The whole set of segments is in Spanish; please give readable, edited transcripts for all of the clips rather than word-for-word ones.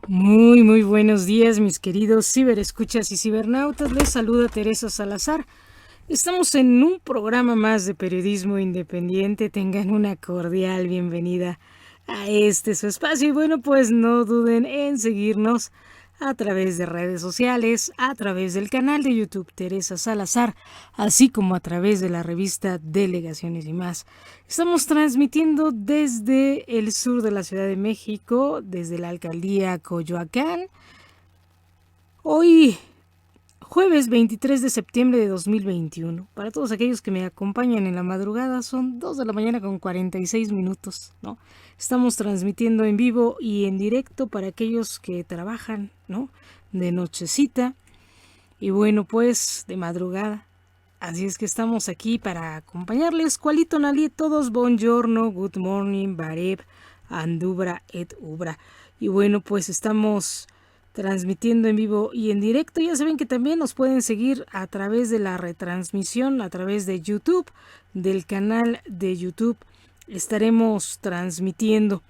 Muy buenos días, mis queridos ciberescuchas y cibernautas. Les saluda Teresa Salazar. Estamos en un programa más de periodismo independiente. Tengan una cordial bienvenida a este su espacio. Y bueno, pues no duden en seguirnos a través de redes sociales, a través del canal de YouTube Teresa Salazar, así como a través de la revista Delegaciones y más. Estamos transmitiendo desde el sur de la Ciudad de México, desde la alcaldía Coyoacán. Hoy jueves 23 de septiembre de 2021. Para todos aquellos que me acompañan en la madrugada, son 2 de la mañana con 46 minutos, ¿no? Estamos transmitiendo en vivo y en directo para aquellos que trabajan, ¿no? De nochecita y bueno, pues de madrugada. Así es que estamos aquí para acompañarles. Cualito Nali, todos buongiorno, good morning, bareb, andubra et ubra. Y bueno, pues estamos transmitiendo en vivo y en directo. Ya saben que también nos pueden seguir a través de la retransmisión, a través de YouTube, del canal de YouTube. Estaremos transmitiendo.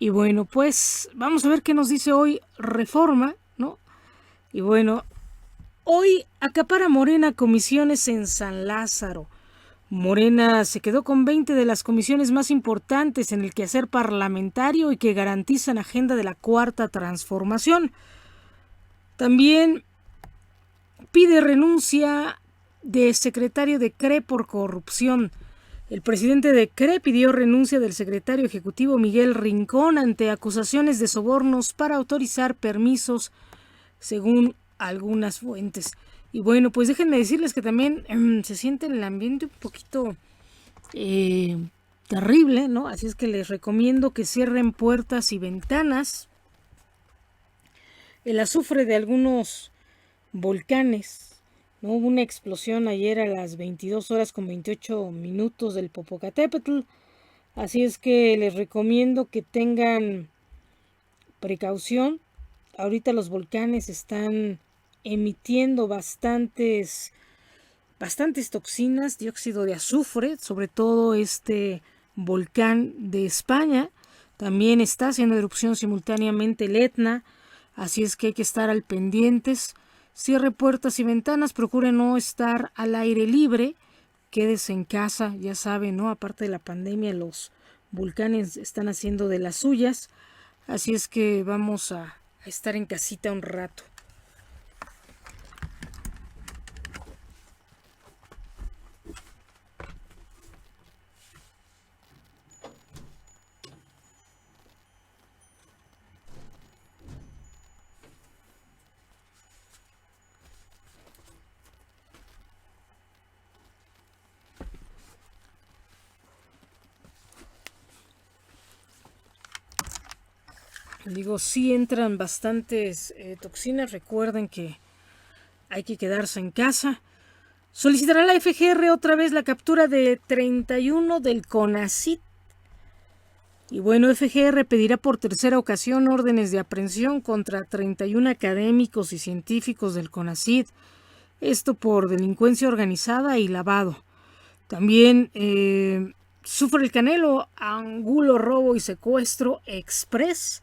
Y bueno, pues vamos a ver qué nos dice hoy Reforma, ¿no? Y bueno, hoy acapara Morena comisiones en San Lázaro. Morena se quedó con 20 de las comisiones más importantes en el quehacer parlamentario y que garantizan agenda de la cuarta transformación. También pide renuncia de secretario de CRE por corrupción. El presidente de CRE pidió renuncia del secretario ejecutivo Miguel Rincón ante acusaciones de sobornos para autorizar permisos, según algunas fuentes. Y bueno, pues déjenme decirles que también se siente el ambiente un poquito terrible, ¿no? Así es que les recomiendo que cierren puertas y ventanas. El azufre de algunos volcanes, ¿no? Hubo una explosión ayer a las 22 horas con 28 minutos del Popocatépetl. Así es que les recomiendo que tengan precaución. Ahorita los volcanes están emitiendo bastantes toxinas, dióxido de azufre, sobre todo este volcán de España. También está haciendo erupción simultáneamente el Etna, así es que hay que estar al pendientes. Cierre puertas y ventanas, procure no estar al aire libre, quédese en casa, ya saben, ¿no? Aparte de la pandemia, los volcanes están haciendo de las suyas, así es que vamos a estar en casita un rato. Digo, sí entran bastantes toxinas. Recuerden que hay que quedarse en casa. Solicitará la FGR otra vez la captura de 31 del CONACYT. Y bueno, FGR pedirá por tercera ocasión órdenes de aprehensión contra 31 académicos y científicos del CONACYT. Esto por delincuencia organizada y lavado. También sufre el Canelo Angulo robo y secuestro express.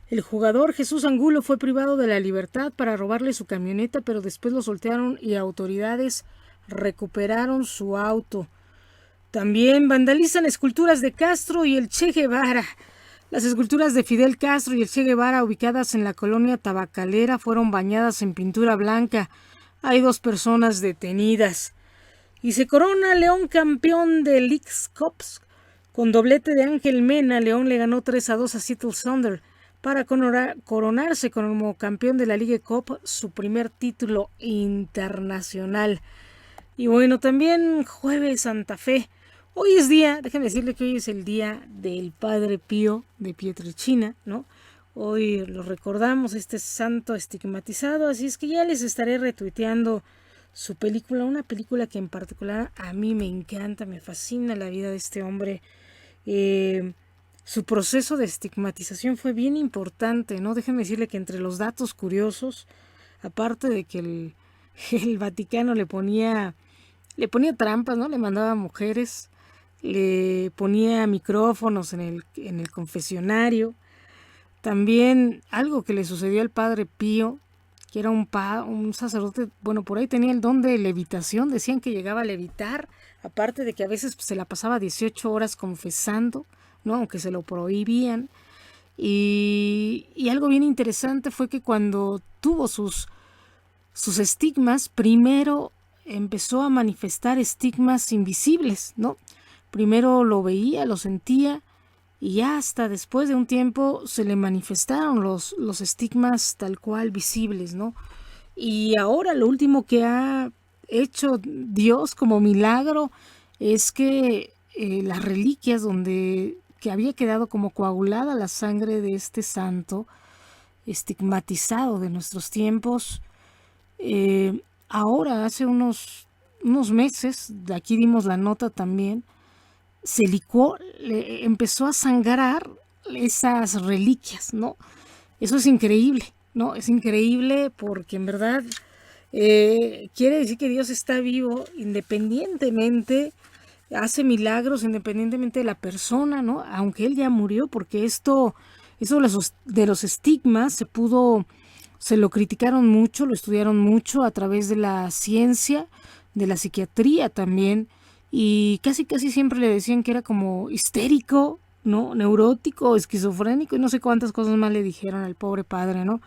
El jugador Jesús Angulo fue privado de la libertad para robarle su camioneta, pero después lo soltaron y autoridades recuperaron su auto. También vandalizan esculturas de Castro y el Che Guevara. Las esculturas de Fidel Castro y el Che Guevara, ubicadas en la colonia Tabacalera, fueron bañadas en pintura blanca. Hay 2 personas detenidas. Y se corona León campeón del Leagues Cups. Con doblete de Ángel Mena, León le ganó 3-2 a Seattle Thunder para coronarse como campeón de la League Cup, su primer título internacional. Y bueno, también jueves Santa Fe. Hoy es día, déjenme decirle que hoy es el día del Padre Pío de Pietrelcina, ¿no? Hoy lo recordamos, este santo estigmatizado, así es que ya les estaré retuiteando su película, una película que en particular a mí me encanta, me fascina la vida de este hombre. Su proceso de estigmatización fue bien importante, ¿no? Déjenme decirle que entre los datos curiosos, aparte de que el Vaticano le ponía trampas, ¿no? Le mandaba mujeres, le ponía micrófonos en el confesionario. También algo que le sucedió al padre Pío, que era un sacerdote, bueno, por ahí tenía el don de levitación, decían que llegaba a levitar, aparte de que a veces pues, se la pasaba 18 horas confesando, ¿no? Aunque se lo prohibían. Y algo bien interesante fue que cuando tuvo sus estigmas, primero empezó a manifestar estigmas invisibles, ¿no? Primero lo veía, lo sentía, y ya hasta después de un tiempo se le manifestaron los estigmas tal cual visibles, ¿no? Y ahora lo último que ha hecho Dios como milagro es que las reliquias que había quedado como coagulada la sangre de este santo estigmatizado de nuestros tiempos, ahora hace unos meses, de aquí dimos la nota también, se licuó, empezó a sangrar esas reliquias, ¿no? Eso es increíble, ¿no? Es increíble porque en verdad quiere decir que Dios está vivo independientemente, hace milagros independientemente de la persona, ¿no? Aunque Él ya murió, porque eso de los estigmas se lo criticaron mucho, lo estudiaron mucho a través de la ciencia, de la psiquiatría también, y casi siempre le decían que era como histérico, ¿no? Neurótico, esquizofrénico, y no sé cuántas cosas más le dijeron al pobre padre, ¿no?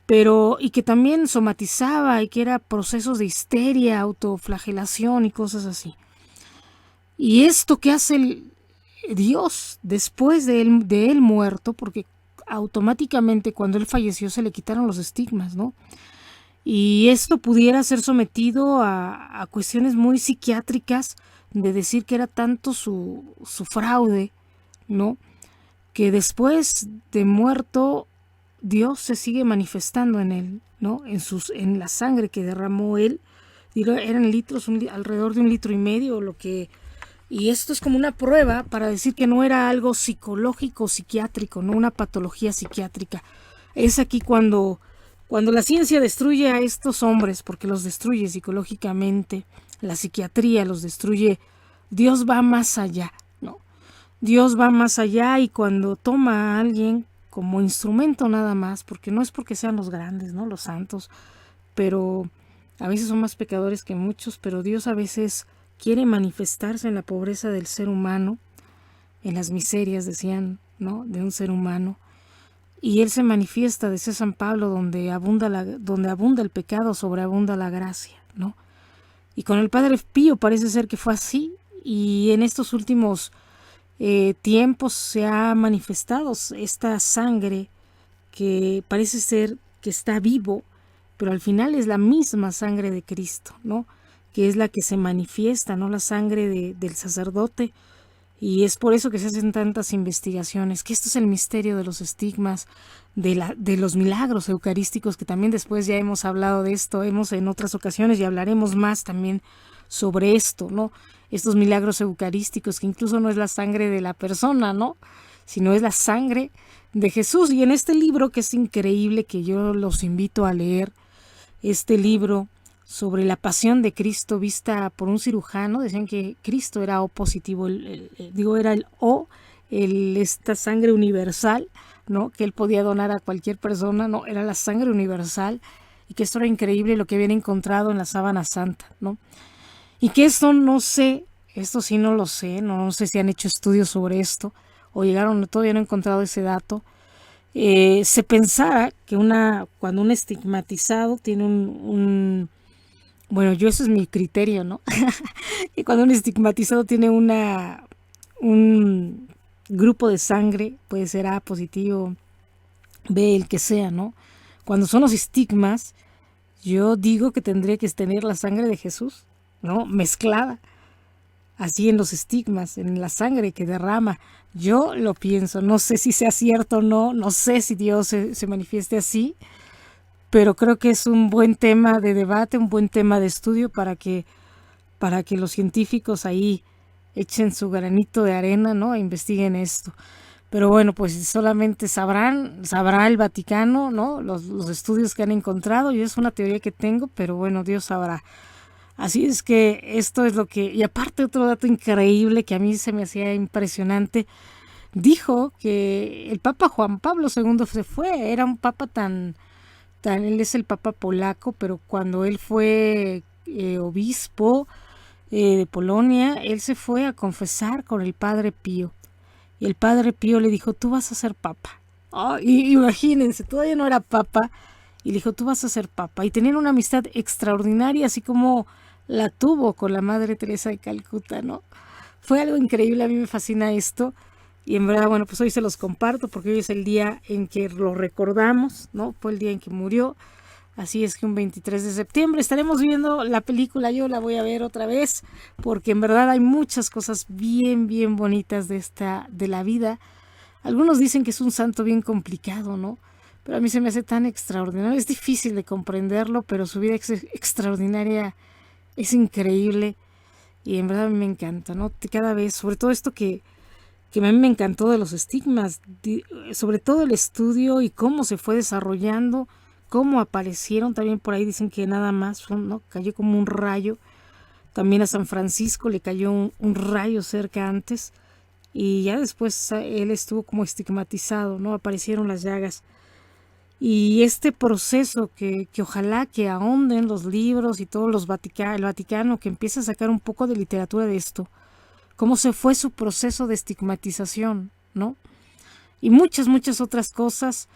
Pero, y que también somatizaba, y que era procesos de histeria, autoflagelación y cosas así. Y esto que hace Dios después de él muerto, porque automáticamente cuando él falleció se le quitaron los estigmas, ¿no? Y esto pudiera ser sometido a cuestiones muy psiquiátricas, de decir que era tanto su fraude, ¿no? Que después de muerto Dios se sigue manifestando en él, ¿no? En la sangre que derramó él. Eran litros, alrededor de 1,5 litros, y esto es como una prueba para decir que no era algo psicológico, psiquiátrico, no una patología psiquiátrica. Es aquí cuando la ciencia destruye a estos hombres, porque los destruye psicológicamente, la psiquiatría los destruye, Dios va más allá, ¿no? Dios va más allá, y cuando toma a alguien como instrumento nada más, porque no es porque sean los grandes, ¿no? Los santos, pero a veces son más pecadores que muchos, pero Dios a veces quiere manifestarse en la pobreza del ser humano, en las miserias, decían, ¿no? De un ser humano. Y Él se manifiesta, decía San Pablo, donde abunda el pecado, sobreabunda la gracia, ¿no? Y con el Padre Pío parece ser que fue así, y en estos últimos tiempos se ha manifestado esta sangre que parece ser que está vivo, pero al final es la misma sangre de Cristo, ¿no? Que es la que se manifiesta, no la sangre del sacerdote. Y es por eso que se hacen tantas investigaciones, que esto es el misterio de los estigmas, de los milagros eucarísticos, que también después ya hemos hablado de esto, en otras ocasiones, y hablaremos más también sobre esto, ¿no? Estos milagros eucarísticos, que incluso no es la sangre de la persona, ¿no? Sino es la sangre de Jesús. Y en este libro, que es increíble, que yo los invito a leer, este libro sobre la pasión de Cristo vista por un cirujano, decían que Cristo era O positivo, era el O, esta sangre universal, ¿no? Que él podía donar a cualquier persona, ¿no? Era la sangre universal, y que esto era increíble lo que habían encontrado en la sábana santa, ¿no? Y que esto no sé, esto sí no lo sé, no sé si han hecho estudios sobre esto, o todavía no he encontrado ese dato. Se pensara que cuando un estigmatizado tiene bueno, eso es mi criterio, ¿no? Que cuando un estigmatizado tiene un grupo de sangre, puede ser A positivo, B, el que sea, ¿no? Cuando son los estigmas, yo digo que tendría que tener la sangre de Jesús, ¿no? Mezclada, así en los estigmas, en la sangre que derrama. Yo lo pienso, no sé si sea cierto o no, no sé si Dios se manifieste así, pero creo que es un buen tema de debate, un buen tema de estudio para que los científicos ahí echen su granito de arena, ¿no? E investiguen esto. Pero bueno, pues solamente sabrá el Vaticano, ¿no? Los estudios que han encontrado. Yo es una teoría que tengo, pero bueno, Dios sabrá. Así es que esto es lo que... Y aparte otro dato increíble que a mí se me hacía impresionante, dijo que el Papa Juan Pablo II se fue, era un papa él es el papa polaco, pero cuando él fue obispo de Polonia, él se fue a confesar con el Padre Pío. Y el Padre Pío le dijo, tú vas a ser papa. Oh, y imagínense, todavía no era papa, y le dijo, tú vas a ser papa. Y tenían una amistad extraordinaria, así como la tuvo con la Madre Teresa de Calcuta, ¿no? Fue algo increíble, a mí me fascina esto. Y en verdad, bueno, pues hoy se los comparto porque hoy es el día en que lo recordamos, ¿no? Fue el día en que murió. Así es que un 23 de septiembre estaremos viendo la película, yo la voy a ver otra vez, porque en verdad hay muchas cosas bien, bien bonitas de la vida. Algunos dicen que es un santo bien complicado, ¿no? Pero a mí se me hace tan extraordinario. Es difícil de comprenderlo, pero su vida es extraordinaria, es increíble. Y en verdad a mí me encanta, ¿no? Cada vez, sobre todo esto que a mí me encantó de los estigmas, sobre todo el estudio y cómo se fue desarrollando, cómo aparecieron, también por ahí dicen que nada más, ¿no? Cayó como un rayo, también a San Francisco le cayó un rayo cerca antes, y ya después él estuvo como estigmatizado, ¿no? Aparecieron las llagas. Y este proceso que ojalá que ahonden los libros y todos el Vaticano, que empiece a sacar un poco de literatura de esto, cómo se fue su proceso de estigmatización, ¿no? Y muchas, muchas otras cosas.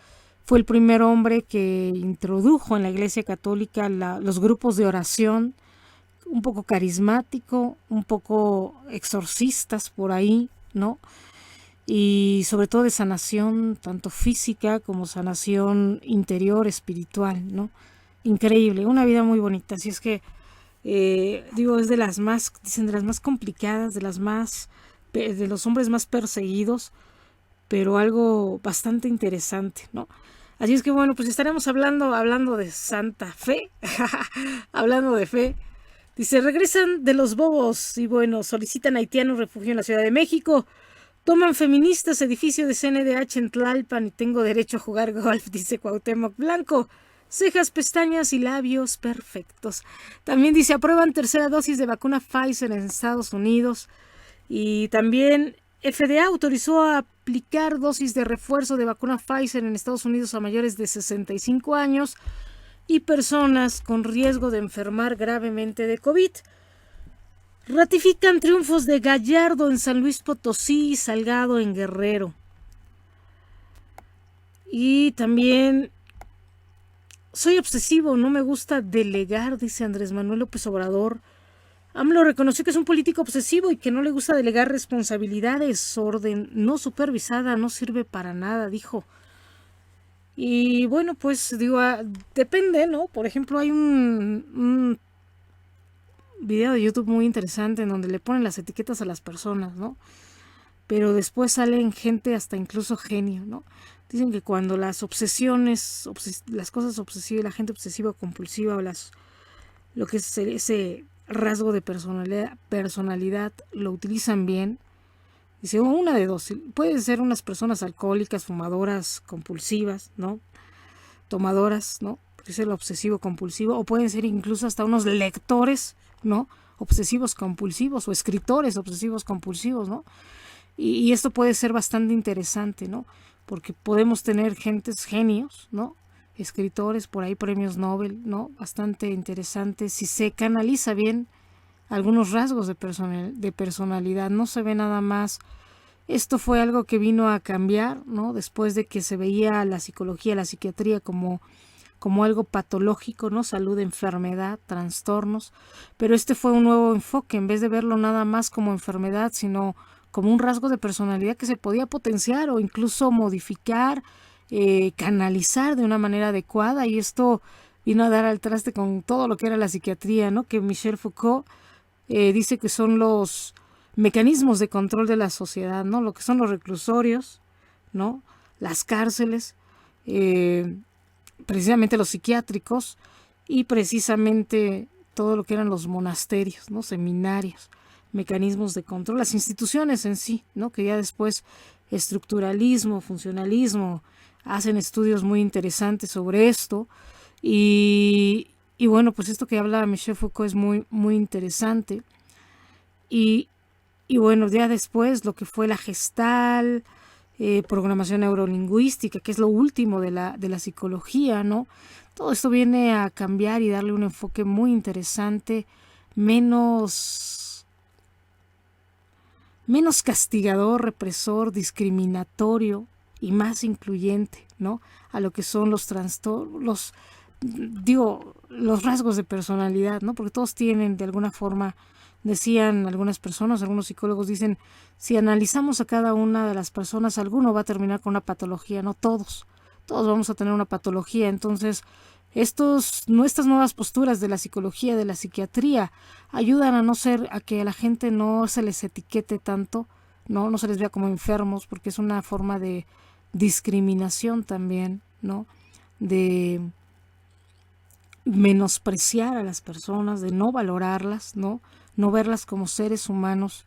Fue el primer hombre que introdujo en la Iglesia Católica los grupos de oración, un poco carismático, un poco exorcistas por ahí, ¿no? Y sobre todo de sanación, tanto física como sanación interior, espiritual, ¿no? Increíble, una vida muy bonita. Así es que digo, es de las más, dicen, de las más complicadas, de los hombres más perseguidos, pero algo bastante interesante, ¿no? Así es que bueno, pues estaremos hablando de Santa Fe, hablando de fe. Dice, regresan de los bobos y bueno, solicitan haitianos refugio en la Ciudad de México. Toman feministas edificio de CNDH en Tlalpan y tengo derecho a jugar golf, dice Cuauhtémoc Blanco. Cejas, pestañas y labios perfectos. También dice, aprueban tercera dosis de vacuna Pfizer en Estados Unidos. Y también FDA autorizó a aplicar dosis de refuerzo de vacuna Pfizer en Estados Unidos a mayores de 65 años y personas con riesgo de enfermar gravemente de COVID. Ratifican triunfos de Gallardo en San Luis Potosí y Salgado en Guerrero. Y también, soy obsesivo, no me gusta delegar, dice Andrés Manuel López Obrador. AMLO reconoció que es un político obsesivo y que no le gusta delegar responsabilidades. Orden no supervisada no sirve para nada, dijo. Y bueno, pues digo, depende, ¿no? Por ejemplo, hay un video de YouTube muy interesante en donde le ponen las etiquetas a las personas, ¿no? Pero después salen gente hasta incluso genio, ¿no? Dicen que cuando las obsesiones, las cosas obsesivas, la gente obsesiva o compulsiva, o lo que es ese rasgo de personalidad lo utilizan bien, dice, una de dos, pueden ser unas personas alcohólicas, fumadoras, compulsivas, ¿no? Tomadoras, ¿no? Puede ser el obsesivo compulsivo, o pueden ser incluso hasta unos lectores, ¿no? Obsesivos compulsivos, o escritores obsesivos compulsivos, ¿no? Y esto puede ser bastante interesante, ¿no? Porque podemos tener genios, ¿no? Escritores, por ahí premios Nobel, ¿no? Bastante interesante si se canaliza bien algunos rasgos de personalidad, no se ve nada más. Esto fue algo que vino a cambiar, ¿no? Después de que se veía la psicología, la psiquiatría como algo patológico, ¿no? Salud, enfermedad, trastornos, pero este fue un nuevo enfoque, en vez de verlo nada más como enfermedad, sino como un rasgo de personalidad que se podía potenciar o incluso modificar, canalizar de una manera adecuada, y esto vino a dar al traste con todo lo que era la psiquiatría, ¿no? Que Michel Foucault dice que son los mecanismos de control de la sociedad, ¿no? Lo que son los reclusorios, ¿no? Las cárceles, precisamente los psiquiátricos, y precisamente todo lo que eran los monasterios, ¿no? Seminarios, mecanismos de control, las instituciones en sí, ¿no? Que ya después estructuralismo, funcionalismo, hacen estudios muy interesantes sobre esto, y bueno, pues esto que habla Michel Foucault es muy, muy interesante. Y bueno, ya después lo que fue la Gestalt, programación neurolingüística, que es lo último de la psicología, ¿no? Todo esto viene a cambiar y darle un enfoque muy interesante, menos castigador, represor, discriminatorio y más incluyente, ¿no? A lo que son los trastornos, los rasgos de personalidad, ¿no? Porque todos tienen de alguna forma, decían algunas personas, algunos psicólogos dicen, si analizamos a cada una de las personas, alguno va a terminar con una patología, no todos vamos a tener una patología. Entonces, estas nuevas posturas de la psicología, de la psiquiatría, ayudan a que a la gente no se les etiquete tanto, no se les vea como enfermos, porque es una forma de discriminación también, ¿no? De menospreciar a las personas, de no valorarlas, no verlas como seres humanos.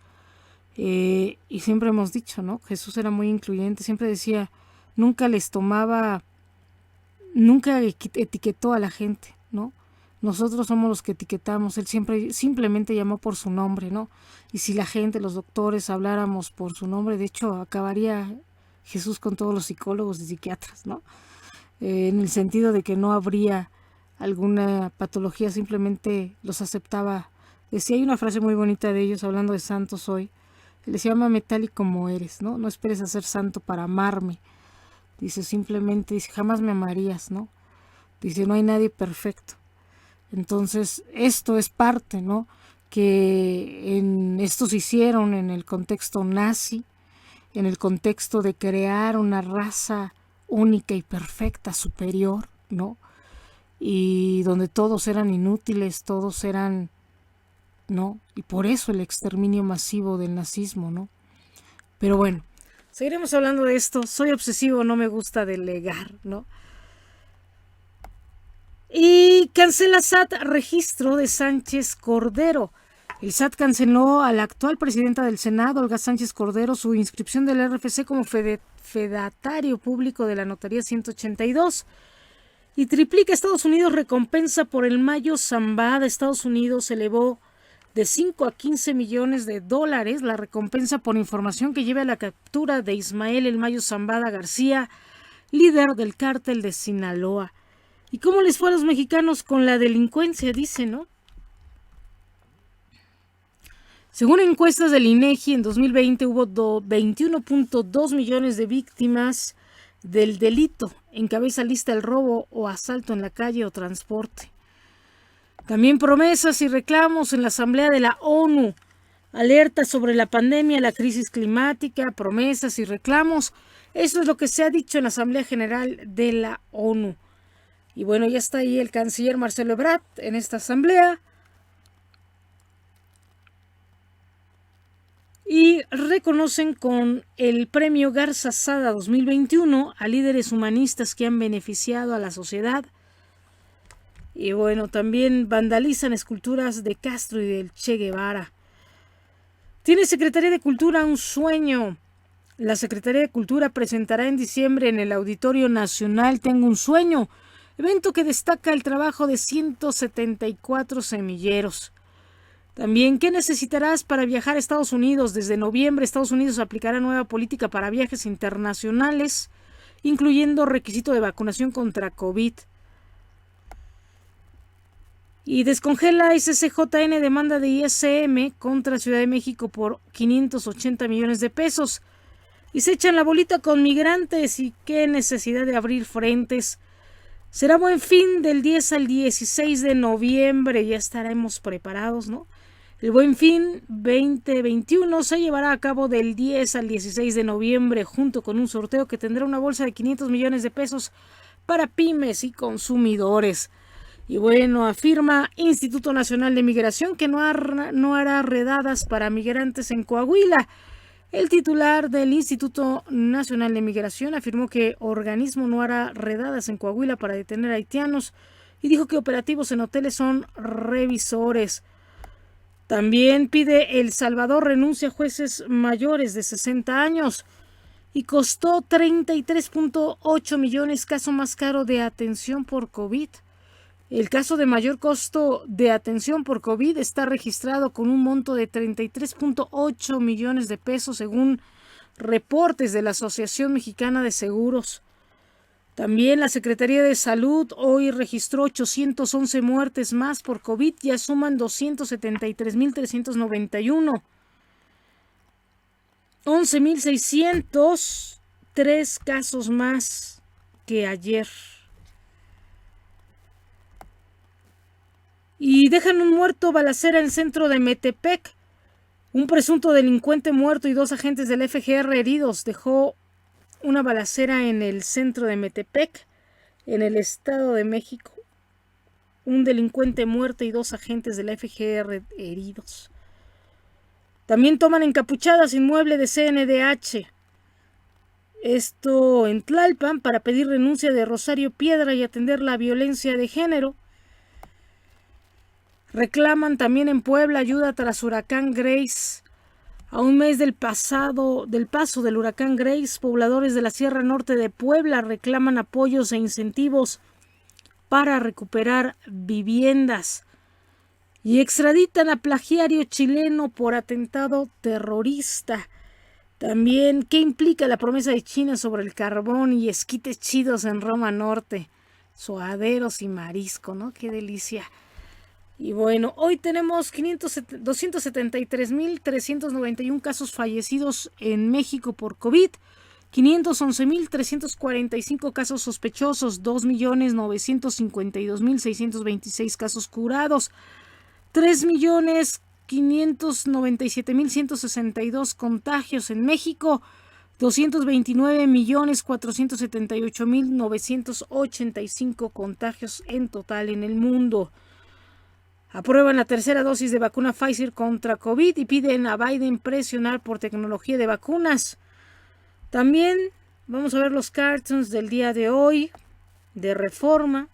Y siempre hemos dicho, ¿no? Jesús era muy incluyente, siempre decía, nunca etiquetó a la gente, ¿no? Nosotros somos los que etiquetamos, él simplemente llamó por su nombre, ¿no? Y si la gente, los doctores, habláramos por su nombre, de hecho, acabaría Jesús con todos los psicólogos y psiquiatras, ¿no? En el sentido de que no habría alguna patología, simplemente los aceptaba. Decía, hay una frase muy bonita de ellos hablando de santos hoy, les llama tal y como eres, ¿no? No esperes a ser santo para amarme. Dice, simplemente, jamás me amarías, ¿no? Dice, no hay nadie perfecto. Entonces, esto es parte, ¿no? Que estos hicieron en el contexto nazi, en el contexto de crear una raza única y perfecta, superior, ¿no? Y donde todos eran inútiles, todos eran, ¿no? Y por eso el exterminio masivo del nazismo, ¿no? Pero bueno, seguiremos hablando de esto. Soy obsesivo, no me gusta delegar, ¿no? Y cancela SAT registro de Sánchez Cordero. El SAT canceló a la actual presidenta del Senado, Olga Sánchez Cordero, su inscripción del RFC como fedatario público de la Notaría 182. Y triplica Estados Unidos recompensa por el Mayo Zambada. Estados Unidos elevó de 5 a 15 millones de dólares la recompensa por información que lleve a la captura de Ismael El Mayo Zambada García, líder del cártel de Sinaloa. ¿Y cómo les fue a los mexicanos con la delincuencia? Dice, ¿no? Según encuestas del INEGI, en 2020 hubo 21.2 millones de víctimas del delito. Encabeza lista el robo o asalto en la calle o transporte. También promesas y reclamos en la Asamblea de la ONU. Alerta sobre la pandemia, la crisis climática, promesas y reclamos. Eso es lo que se ha dicho en la Asamblea General de la ONU. Y bueno, ya está ahí el canciller Marcelo Ebrard en esta asamblea. Y reconocen con el premio Garza Sada 2021 a líderes humanistas que han beneficiado a la sociedad. Y bueno, también vandalizan esculturas de Castro y del Che Guevara. Tiene Secretaría de Cultura un sueño. La Secretaría de Cultura presentará en diciembre en el Auditorio Nacional Tengo un sueño, evento que destaca el trabajo de 174 semilleros. También, ¿qué necesitarás para viajar a Estados Unidos? Desde noviembre, Estados Unidos aplicará nueva política para viajes internacionales, incluyendo requisito de vacunación contra COVID. Y descongela ICCJN demanda de ISM contra Ciudad de México por 580 millones de pesos. Y se echan la bolita con migrantes y qué necesidad de abrir frentes. Será Buen Fin del 10 al 16 de noviembre, ya estaremos preparados, ¿no? El Buen Fin 2021 se llevará a cabo del 10 al 16 de noviembre junto con un sorteo que tendrá una bolsa de 500 millones de pesos para pymes y consumidores. Y bueno, afirma Instituto Nacional de Migración que no hará redadas para migrantes en Coahuila. El titular del Instituto Nacional de Migración afirmó que organismo no hará redadas en Coahuila para detener a haitianos y dijo que operativos en hoteles son revisores. También pide El Salvador renuncia a jueces mayores de 60 años y costó 33.8 millones, caso más caro de atención por COVID. El caso de mayor costo de atención por COVID está registrado con un monto de 33.8 millones de pesos según reportes de la Asociación Mexicana de Seguros. También la Secretaría de Salud hoy registró 811 muertes más por COVID, ya suman 273,391. 11,603 casos más que ayer. Y dejan un muerto balacera en centro de Metepec. Un presunto delincuente muerto y 2 agentes del FGR heridos dejó una balacera en el centro de Metepec, en el Estado de México. Un delincuente muerto y 2 agentes de la FGR heridos. También toman encapuchadas inmueble de CNDH. Esto en Tlalpan para pedir renuncia de Rosario Piedra y atender la violencia de género. Reclaman también en Puebla ayuda tras huracán Grace. A un mes del paso del huracán Grace, pobladores de la Sierra Norte de Puebla reclaman apoyos e incentivos para recuperar viviendas. Y extraditan a plagiario chileno por atentado terrorista. También, ¿qué implica la promesa de China sobre el carbón y esquites chidos en Roma Norte? Suaderos y marisco, ¿no? ¡Qué delicia! Y bueno, hoy tenemos 273,391 casos fallecidos en México por COVID, 511,345 casos sospechosos, 2,952,626 casos curados, 3,597,162 contagios en México, 229,478,985 contagios en total en el mundo. Aprueban la tercera dosis de vacuna Pfizer contra COVID y piden a Biden presionar por tecnología de vacunas. También vamos a ver los cartoons del día de hoy de Reforma.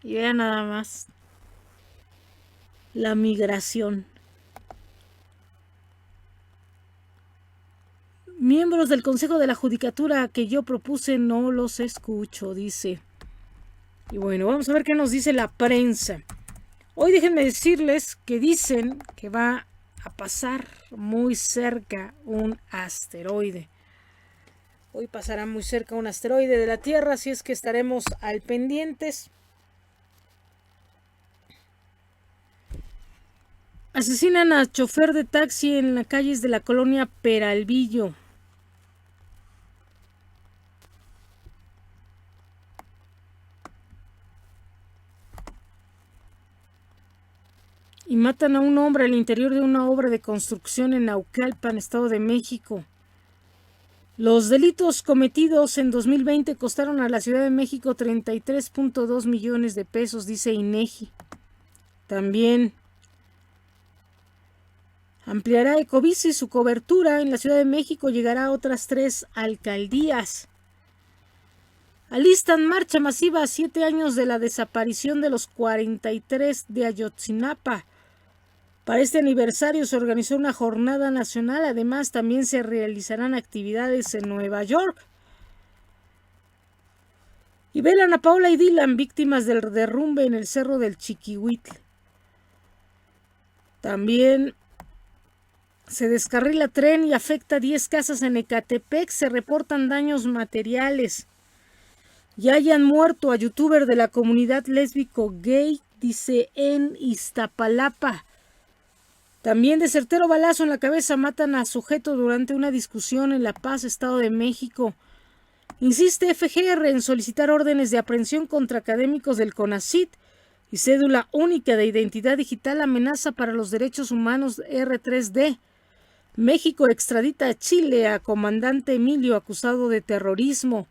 Y vean nada más la migración. Miembros del Consejo de la Judicatura que yo propuse no los escucho, dice. Y bueno, vamos a ver qué nos dice la prensa. Hoy déjenme decirles que dicen que va a pasar muy cerca un asteroide. Hoy pasará muy cerca un asteroide de la Tierra, así es que estaremos al pendientes. Asesinan a chofer de taxi en las calles de la colonia Peralvillo. Y matan a un hombre al interior de una obra de construcción en Naucalpan, Estado de México. Los delitos cometidos en 2020 costaron a la Ciudad de México 33.2 millones de pesos, dice INEGI. También ampliará Ecobici su cobertura en la Ciudad de México, llegará a otras 3 alcaldías. Alistan marcha masiva a 7 años de la desaparición de los 43 de Ayotzinapa. Para este aniversario se organizó una jornada nacional, además también se realizarán actividades en Nueva York. Y velan a Paola y Dylan, víctimas del derrumbe en el Cerro del Chiquihuitl. También se descarrila tren y afecta a 10 casas en Ecatepec, se reportan daños materiales. Ya hayan muerto a youtuber de la comunidad lésbico gay, dice en Iztapalapa. También de certero balazo en la cabeza matan a sujeto durante una discusión en La Paz, Estado de México. Insiste FGR en solicitar órdenes de aprehensión contra académicos del CONACYT y cédula única de identidad digital amenaza para los derechos humanos R3D. México extradita a Chile a comandante Emilio acusado de terrorismo.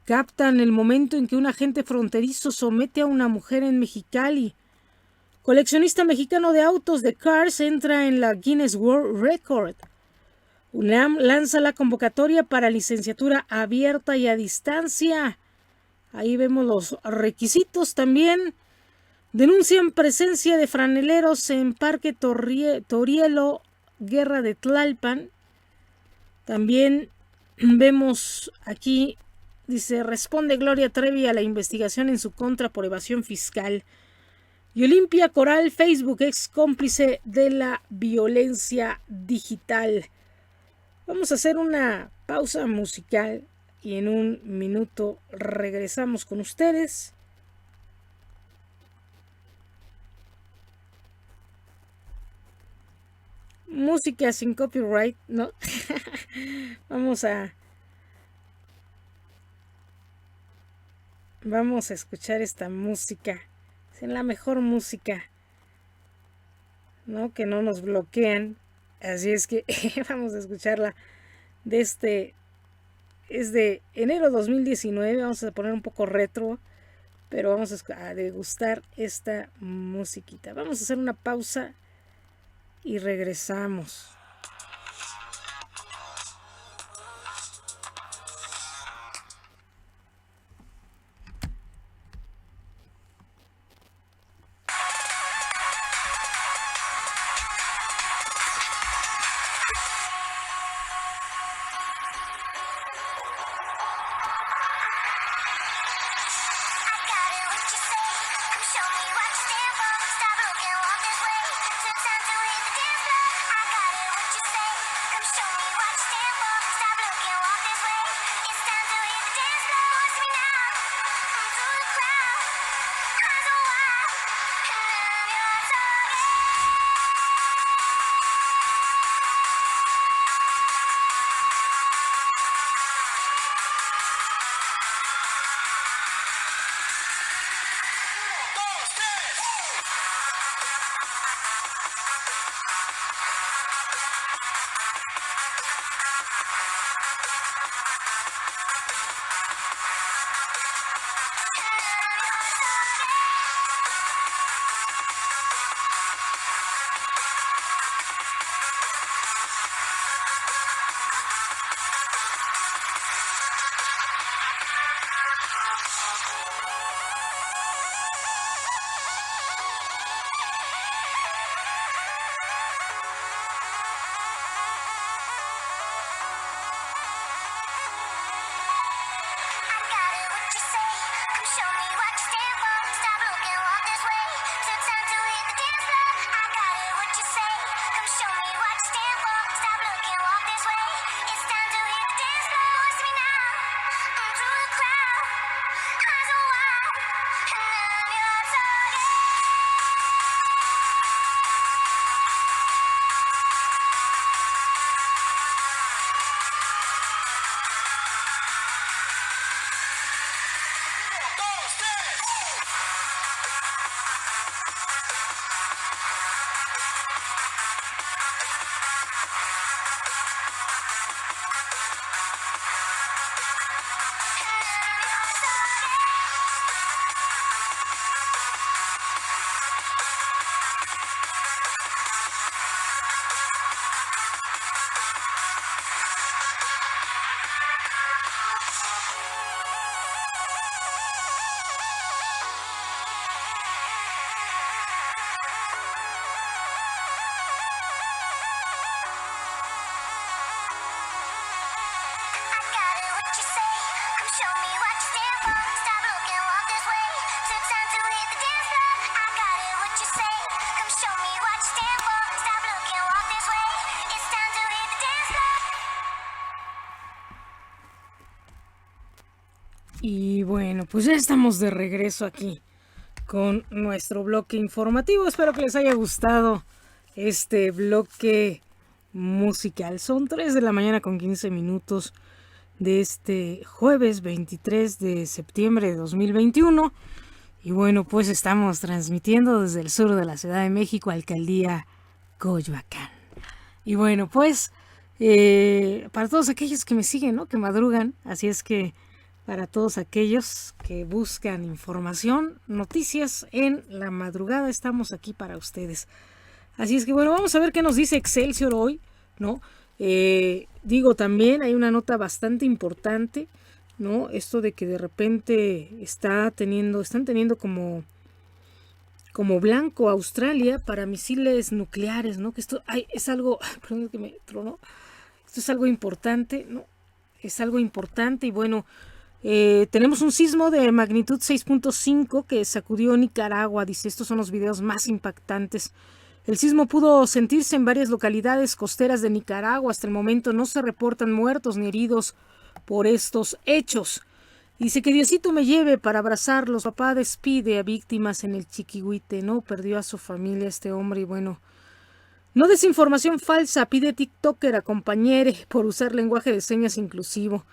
Captan el momento en que un agente fronterizo somete a una mujer en Mexicali. Coleccionista mexicano de autos de Cars entra en la Guinness World Record. UNAM lanza la convocatoria para licenciatura abierta y a distancia. Ahí vemos los requisitos también. Denuncian presencia de franeleros en Parque Torielo, Guerra de Tlalpan. También vemos aquí, dice, responde Gloria Trevi a la investigación en su contra por evasión fiscal. Y Olimpia Coral, Facebook ex cómplice de la violencia digital. Vamos a hacer una pausa musical y en un minuto regresamos con ustedes. Música sin copyright, ¿no? Vamos a escuchar esta música. Es la mejor música, ¿no? Que no nos bloquean. Así es que vamos a escucharla es de enero 2019. Vamos a poner un poco retro, pero vamos a degustar esta musiquita. Vamos a hacer una pausa y regresamos. Y bueno, pues ya estamos de regreso aquí con nuestro bloque informativo. Espero que les haya gustado este bloque musical. Son 3 de la mañana con 15 minutos de este jueves 23 de septiembre de 2021. Y bueno, pues estamos transmitiendo desde el sur de la Ciudad de México, Alcaldía Coyoacán. Y bueno, pues para todos aquellos que me siguen, ¿no? Que madrugan, así es que para todos aquellos que buscan información, noticias en la madrugada, estamos aquí para ustedes. Así es que bueno, vamos a ver qué nos dice Excelsior hoy, ¿no? Digo, también hay una nota bastante importante, ¿no? Esto de que de repente están teniendo como blanco Australia para misiles nucleares, ¿no? Que esto es algo, perdón que me tronó, esto es algo importante, ¿no? Es algo importante y bueno, tenemos un sismo de magnitud 6.5 que sacudió Nicaragua. Dice, estos son los videos más impactantes El sismo pudo sentirse en varias localidades costeras de Nicaragua. Hasta el momento no se reportan muertos ni heridos por estos hechos. Dice que Diosito me lleve para abrazarlos. Papá despide a víctimas en el Chiquihuite, ¿no? Perdió a su familia este hombre y bueno. No desinformación falsa, pide TikToker acompañere por usar lenguaje de señas inclusivo.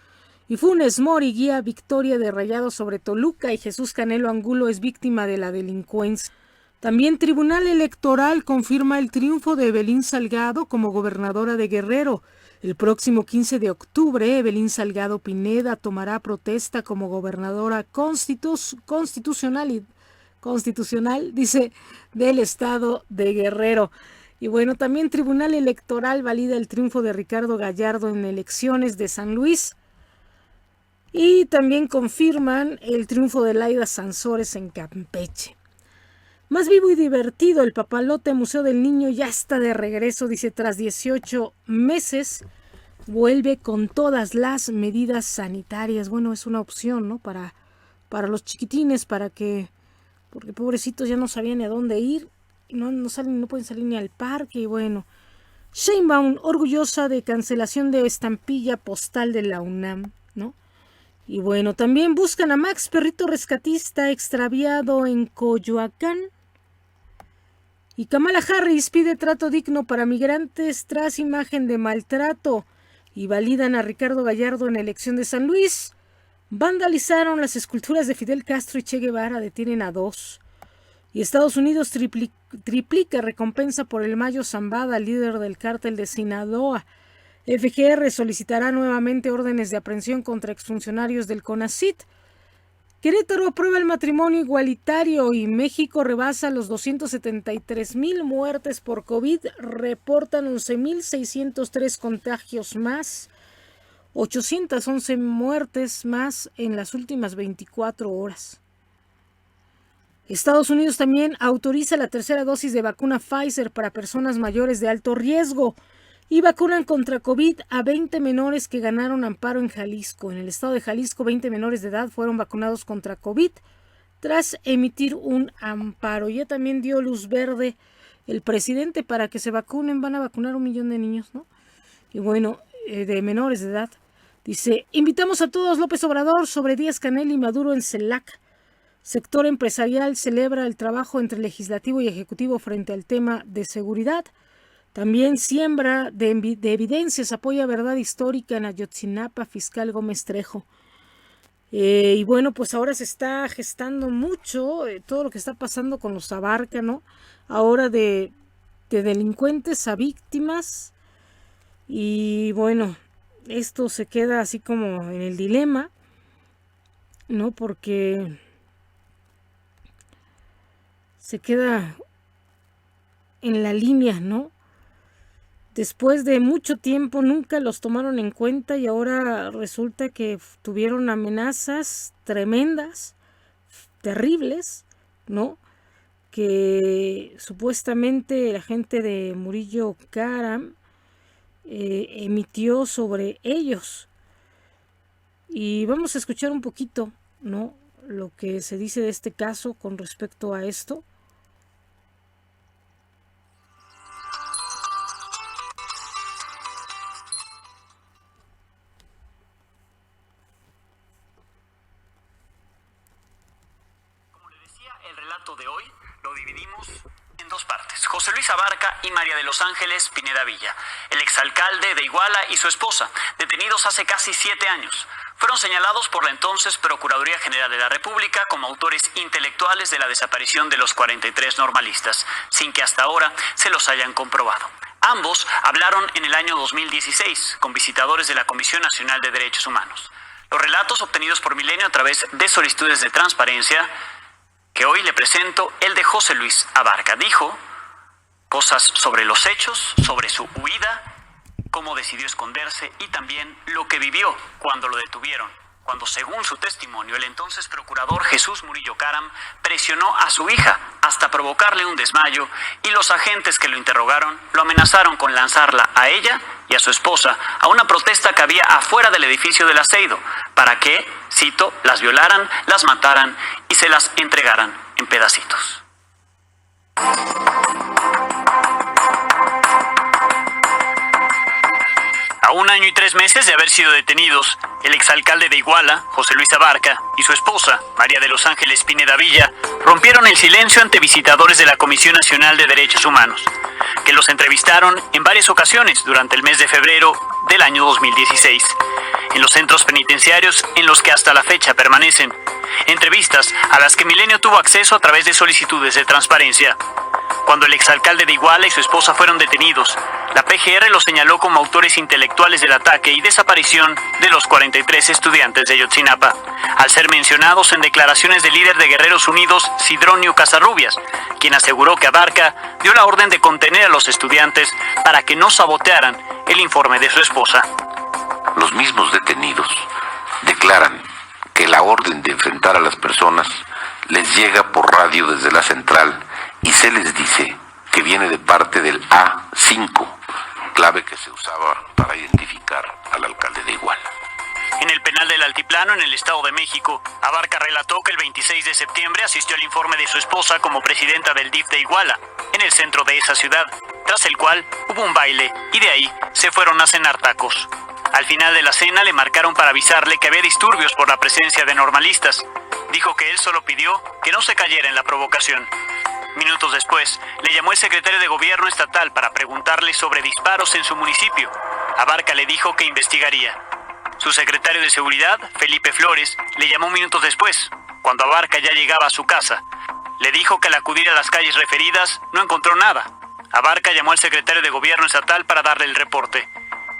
Y Funes Mori guía victoria de Rayados sobre Toluca y Jesús Canelo Angulo es víctima de la delincuencia. También Tribunal Electoral confirma el triunfo de Evelyn Salgado como gobernadora de Guerrero. El próximo 15 de octubre, Evelyn Salgado Pineda tomará protesta como gobernadora constitucional, dice, del estado de Guerrero. Y bueno, también Tribunal Electoral valida el triunfo de Ricardo Gallardo en elecciones de San Luis. Y también confirman el triunfo de Laida Sansores en Campeche. Más vivo y divertido, el Papalote Museo del Niño ya está de regreso, dice, tras 18 meses, vuelve con todas las medidas sanitarias. Bueno, es una opción, ¿no? Para los chiquitines, porque pobrecitos ya no sabían ni a dónde ir, no salen, no pueden salir ni al parque, y bueno. Sheinbaum, orgullosa de cancelación de estampilla postal de la UNAM, ¿no? Y bueno, también buscan a Max, perrito rescatista extraviado en Coyoacán. Y Kamala Harris pide trato digno para migrantes tras imagen de maltrato. Y validan a Ricardo Gallardo en elección de San Luis. Vandalizaron las esculturas de Fidel Castro y Che Guevara, detienen a 2. Y Estados Unidos triplica recompensa por el Mayo Zambada, líder del cártel de Sinaloa. FGR solicitará nuevamente órdenes de aprehensión contra exfuncionarios del CONACYT. Querétaro aprueba el matrimonio igualitario y México rebasa los 273,000 muertes por COVID. Reportan 11,603 contagios más, 811 muertes más en las últimas 24 horas. Estados Unidos también autoriza la tercera dosis de vacuna Pfizer para personas mayores de alto riesgo. Y vacunan contra COVID a 20 menores que ganaron amparo en Jalisco. En el estado de Jalisco, 20 menores de edad fueron vacunados contra COVID tras emitir un amparo. Ya también dio luz verde el presidente para que se vacunen. Van a vacunar 1 millón de niños, ¿no? Y bueno, de menores de edad. Dice, invitamos a todos López Obrador sobre Díaz-Canel y Maduro en CELAC. Sector empresarial celebra el trabajo entre legislativo y ejecutivo frente al tema de seguridad. También siembra de evidencias, apoya verdad histórica en Ayotzinapa, fiscal Gómez Trejo. Y bueno, pues ahora se está gestando mucho todo lo que está pasando con los Abarca, ¿no? Ahora de delincuentes a víctimas. Y bueno, esto se queda así como en el dilema, ¿no? Porque se queda en la línea, ¿no? Después de mucho tiempo nunca los tomaron en cuenta y ahora resulta que tuvieron amenazas tremendas, terribles, ¿no? Que supuestamente la gente de Murillo Karam emitió sobre ellos. Y vamos a escuchar un poquito, ¿no? Lo que se dice de este caso con respecto a esto. De hoy lo dividimos en 2 partes. José Luis Abarca y María de los Ángeles Pineda Villa, el exalcalde de Iguala y su esposa, detenidos hace casi 7 años. Fueron señalados por la entonces Procuraduría General de la República como autores intelectuales de la desaparición de los 43 normalistas, sin que hasta ahora se los hayan comprobado. Ambos hablaron en el año 2016 con visitadores de la Comisión Nacional de Derechos Humanos. Los relatos obtenidos por Milenio a través de solicitudes de transparencia que hoy le presento, el de José Luis Abarca. Dijo cosas sobre los hechos, sobre su huida, cómo decidió esconderse y también lo que vivió cuando lo detuvieron, cuando según su testimonio el entonces procurador Jesús Murillo Karam presionó a su hija hasta provocarle un desmayo y los agentes que lo interrogaron lo amenazaron con lanzarla a ella y a su esposa a una protesta que había afuera del edificio del Aceido para que, cito, las violaran, las mataran y se las entregaran en pedacitos. A 1 año y 3 meses de haber sido detenidos, el exalcalde de Iguala, José Luis Abarca, y su esposa, María de los Ángeles Pineda Villa, rompieron el silencio ante visitadores de la Comisión Nacional de Derechos Humanos, que los entrevistaron en varias ocasiones durante el mes de febrero del año 2016, en los centros penitenciarios en los que hasta la fecha permanecen, entrevistas a las que Milenio tuvo acceso a través de solicitudes de transparencia. Cuando el exalcalde de Iguala y su esposa fueron detenidos, la PGR los señaló como autores intelectuales del ataque y desaparición de los 43 estudiantes de Ayotzinapa, al ser mencionados en declaraciones del líder de Guerreros Unidos, Sidronio Casarrubias, quien aseguró que Abarca dio la orden de contener a los estudiantes para que no sabotearan el informe de su esposa. Los mismos detenidos declaran que la orden de enfrentar a las personas les llega por radio desde la central y se les dice que viene de parte del A5, clave que se usaba para identificar al alcalde de Iguala. En el penal del Altiplano, en el Estado de México, Abarca relató que el 26 de septiembre asistió al informe de su esposa como presidenta del DIF de Iguala, en el centro de esa ciudad, tras el cual hubo un baile y de ahí se fueron a cenar tacos. Al final de la cena le marcaron para avisarle que había disturbios por la presencia de normalistas. Dijo que él solo pidió que no se cayera en la provocación. Minutos después, le llamó el secretario de Gobierno estatal para preguntarle sobre disparos en su municipio. Abarca le dijo que investigaría. Su secretario de Seguridad, Felipe Flores, le llamó minutos después, cuando Abarca ya llegaba a su casa. Le dijo que al acudir a las calles referidas no encontró nada. Abarca llamó al secretario de Gobierno estatal para darle el reporte.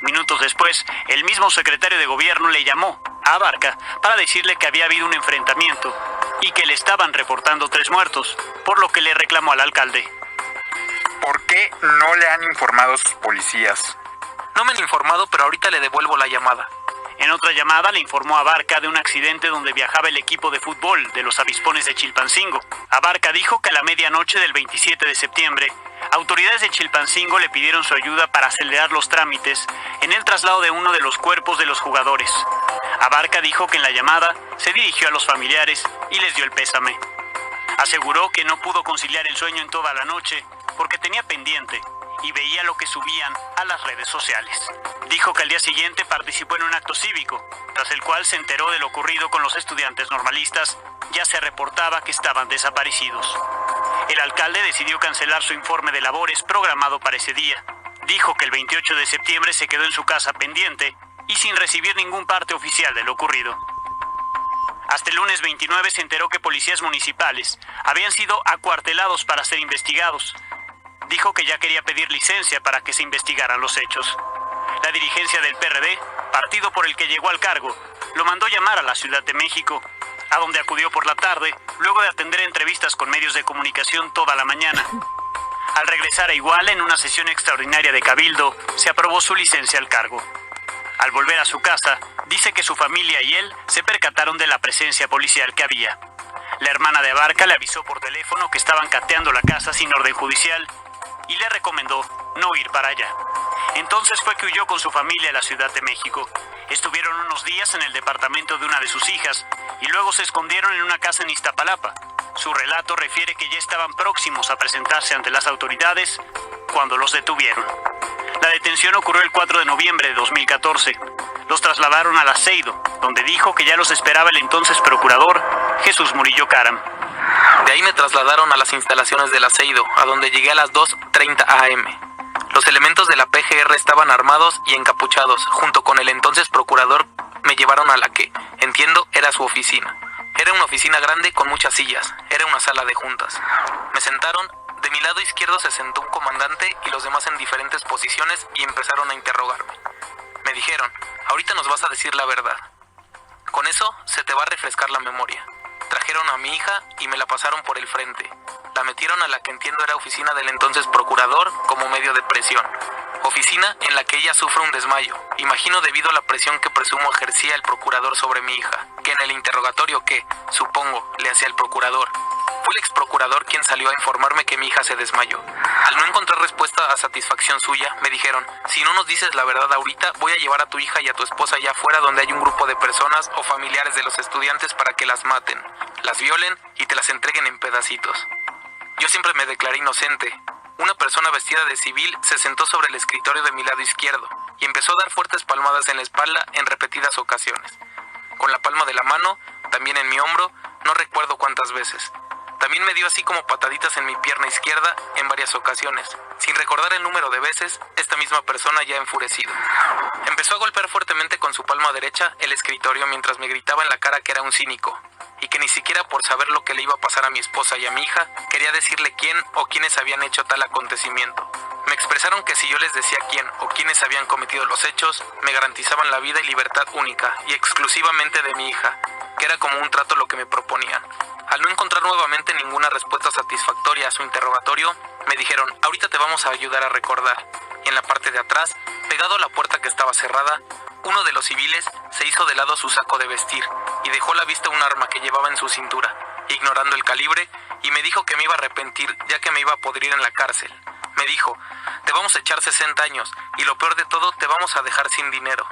Minutos después, el mismo secretario de Gobierno le llamó a Abarca para decirle que había habido un enfrentamiento y que le estaban reportando 3 muertos, por lo que le reclamó al alcalde. ¿Por qué no le han informado a sus policías? No me han informado, pero ahorita le devuelvo la llamada. En otra llamada le informó a Abarca de un accidente donde viajaba el equipo de fútbol de los Avispones de Chilpancingo. Abarca dijo que a la medianoche del 27 de septiembre, autoridades de Chilpancingo le pidieron su ayuda para acelerar los trámites en el traslado de uno de los cuerpos de los jugadores. Abarca dijo que en la llamada se dirigió a los familiares y les dio el pésame. Aseguró que no pudo conciliar el sueño en toda la noche porque tenía pendiente y veía lo que subían a las redes sociales. Dijo que al día siguiente participó en un acto cívico, tras el cual se enteró de lo ocurrido con los estudiantes normalistas. Ya se reportaba que estaban desaparecidos. El alcalde decidió cancelar su informe de labores programado para ese día. Dijo que el 28 de septiembre se quedó en su casa pendiente y sin recibir ningún parte oficial de lo ocurrido. Hasta el lunes 29 se enteró que policías municipales habían sido acuartelados para ser investigados. Dijo que ya quería pedir licencia para que se investigaran los hechos. La dirigencia del PRD, partido por el que llegó al cargo, lo mandó llamar a la Ciudad de México, a donde acudió por la tarde, luego de atender entrevistas con medios de comunicación toda la mañana. Al regresar a Iguala en una sesión extraordinaria de Cabildo, se aprobó su licencia al cargo. Al volver a su casa, dice que su familia y él se percataron de la presencia policial que había. La hermana de Abarca le avisó por teléfono que estaban cateando la casa sin orden judicial y le recomendó no ir para allá. Entonces fue que huyó con su familia a la Ciudad de México. Estuvieron unos días en el departamento de una de sus hijas y luego se escondieron en una casa en Iztapalapa. Su relato refiere que ya estaban próximos a presentarse ante las autoridades cuando los detuvieron. La detención ocurrió el 4 de noviembre de 2014. Los trasladaron a Aceido, donde dijo que ya los esperaba el entonces procurador Jesús Murillo Caram. De ahí me trasladaron a las instalaciones del Aceido, a donde llegué a las 2:30 a.m. Los elementos de la PGR estaban armados y encapuchados. Junto con el entonces procurador me llevaron a la que, entiendo, era su oficina. Era una oficina grande con muchas sillas. Era una sala de juntas. Me sentaron. De mi lado izquierdo se sentó un comandante y los demás en diferentes posiciones y empezaron a interrogarme. Me dijeron, ahorita nos vas a decir la verdad. Con eso se te va a refrescar la memoria. Trajeron a mi hija y me la pasaron por el frente. La metieron a la que entiendo era oficina del entonces procurador como medio de presión. Oficina en la que ella sufre un desmayo. Imagino debido a la presión que presumo ejercía el procurador sobre mi hija. Que en el interrogatorio que, supongo, le hacía el procurador. Fue el ex procurador quien salió a informarme que mi hija se desmayó. Al no encontrar respuesta a satisfacción suya, me dijeron, si no nos dices la verdad ahorita, voy a llevar a tu hija y a tu esposa allá afuera donde hay un grupo de personas o familiares de los estudiantes para que las maten, las violen y te las entreguen en pedacitos. Yo siempre me declaré inocente. Una persona vestida de civil se sentó sobre el escritorio de mi lado izquierdo y empezó a dar fuertes palmadas en la espalda en repetidas ocasiones. Con la palma de la mano, también en mi hombro, no recuerdo cuántas veces. También me dio así como pataditas en mi pierna izquierda en varias ocasiones. Sin recordar el número de veces, esta misma persona ya enfurecido. Empezó a golpear fuertemente con su palma derecha el escritorio mientras me gritaba en la cara que era un cínico y que ni siquiera por saber lo que le iba a pasar a mi esposa y a mi hija, quería decirle quién o quiénes habían hecho tal acontecimiento. Me expresaron que si yo les decía quién o quiénes habían cometido los hechos, me garantizaban la vida y libertad única y exclusivamente de mi hija, que era como un trato lo que me proponían. Al no encontrar nuevamente ninguna respuesta satisfactoria a su interrogatorio, me dijeron, ahorita te vamos a ayudar a recordar. Y en la parte de atrás, pegado a la puerta que estaba cerrada, uno de los civiles se hizo de lado su saco de vestir y dejó a la vista un arma que llevaba en su cintura, ignorando el calibre, y me dijo que me iba a arrepentir ya que me iba a podrir en la cárcel. Me dijo, te vamos a echar 60 años y lo peor de todo, te vamos a dejar sin dinero.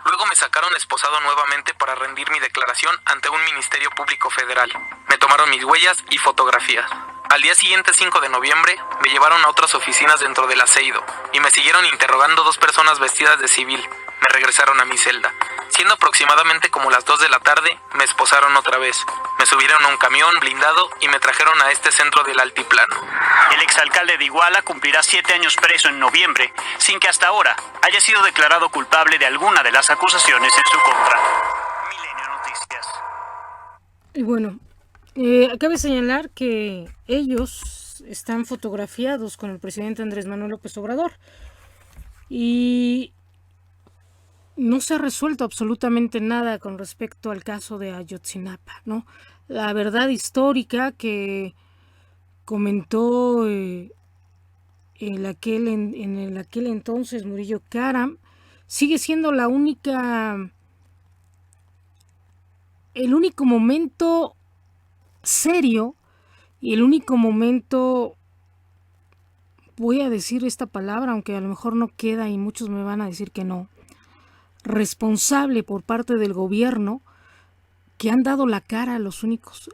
Luego me sacaron esposado nuevamente para rendir mi declaración ante un ministerio público federal. Me tomaron mis huellas y fotografías. Al día siguiente, 5 de noviembre, me llevaron a otras oficinas dentro del aceido y me siguieron interrogando 2 personas vestidas de civil. Me regresaron a mi celda. Siendo aproximadamente como las 2 de la tarde, me esposaron otra vez. Me subieron a un camión blindado y me trajeron a este centro del altiplano. El exalcalde de Iguala cumplirá 7 años preso en noviembre, sin que hasta ahora haya sido declarado culpable de alguna de las acusaciones en su contra. Milenio Noticias. Y bueno, cabe señalar que ellos están fotografiados con el presidente Andrés Manuel López Obrador y no se ha resuelto absolutamente nada con respecto al caso de Ayotzinapa, ¿no? La verdad histórica que comentó en aquel entonces Murillo Karam sigue siendo el único momento serio y el único momento, voy a decir esta palabra aunque a lo mejor no queda y muchos me van a decir que no, responsable por parte del gobierno, que han dado la cara a los únicos.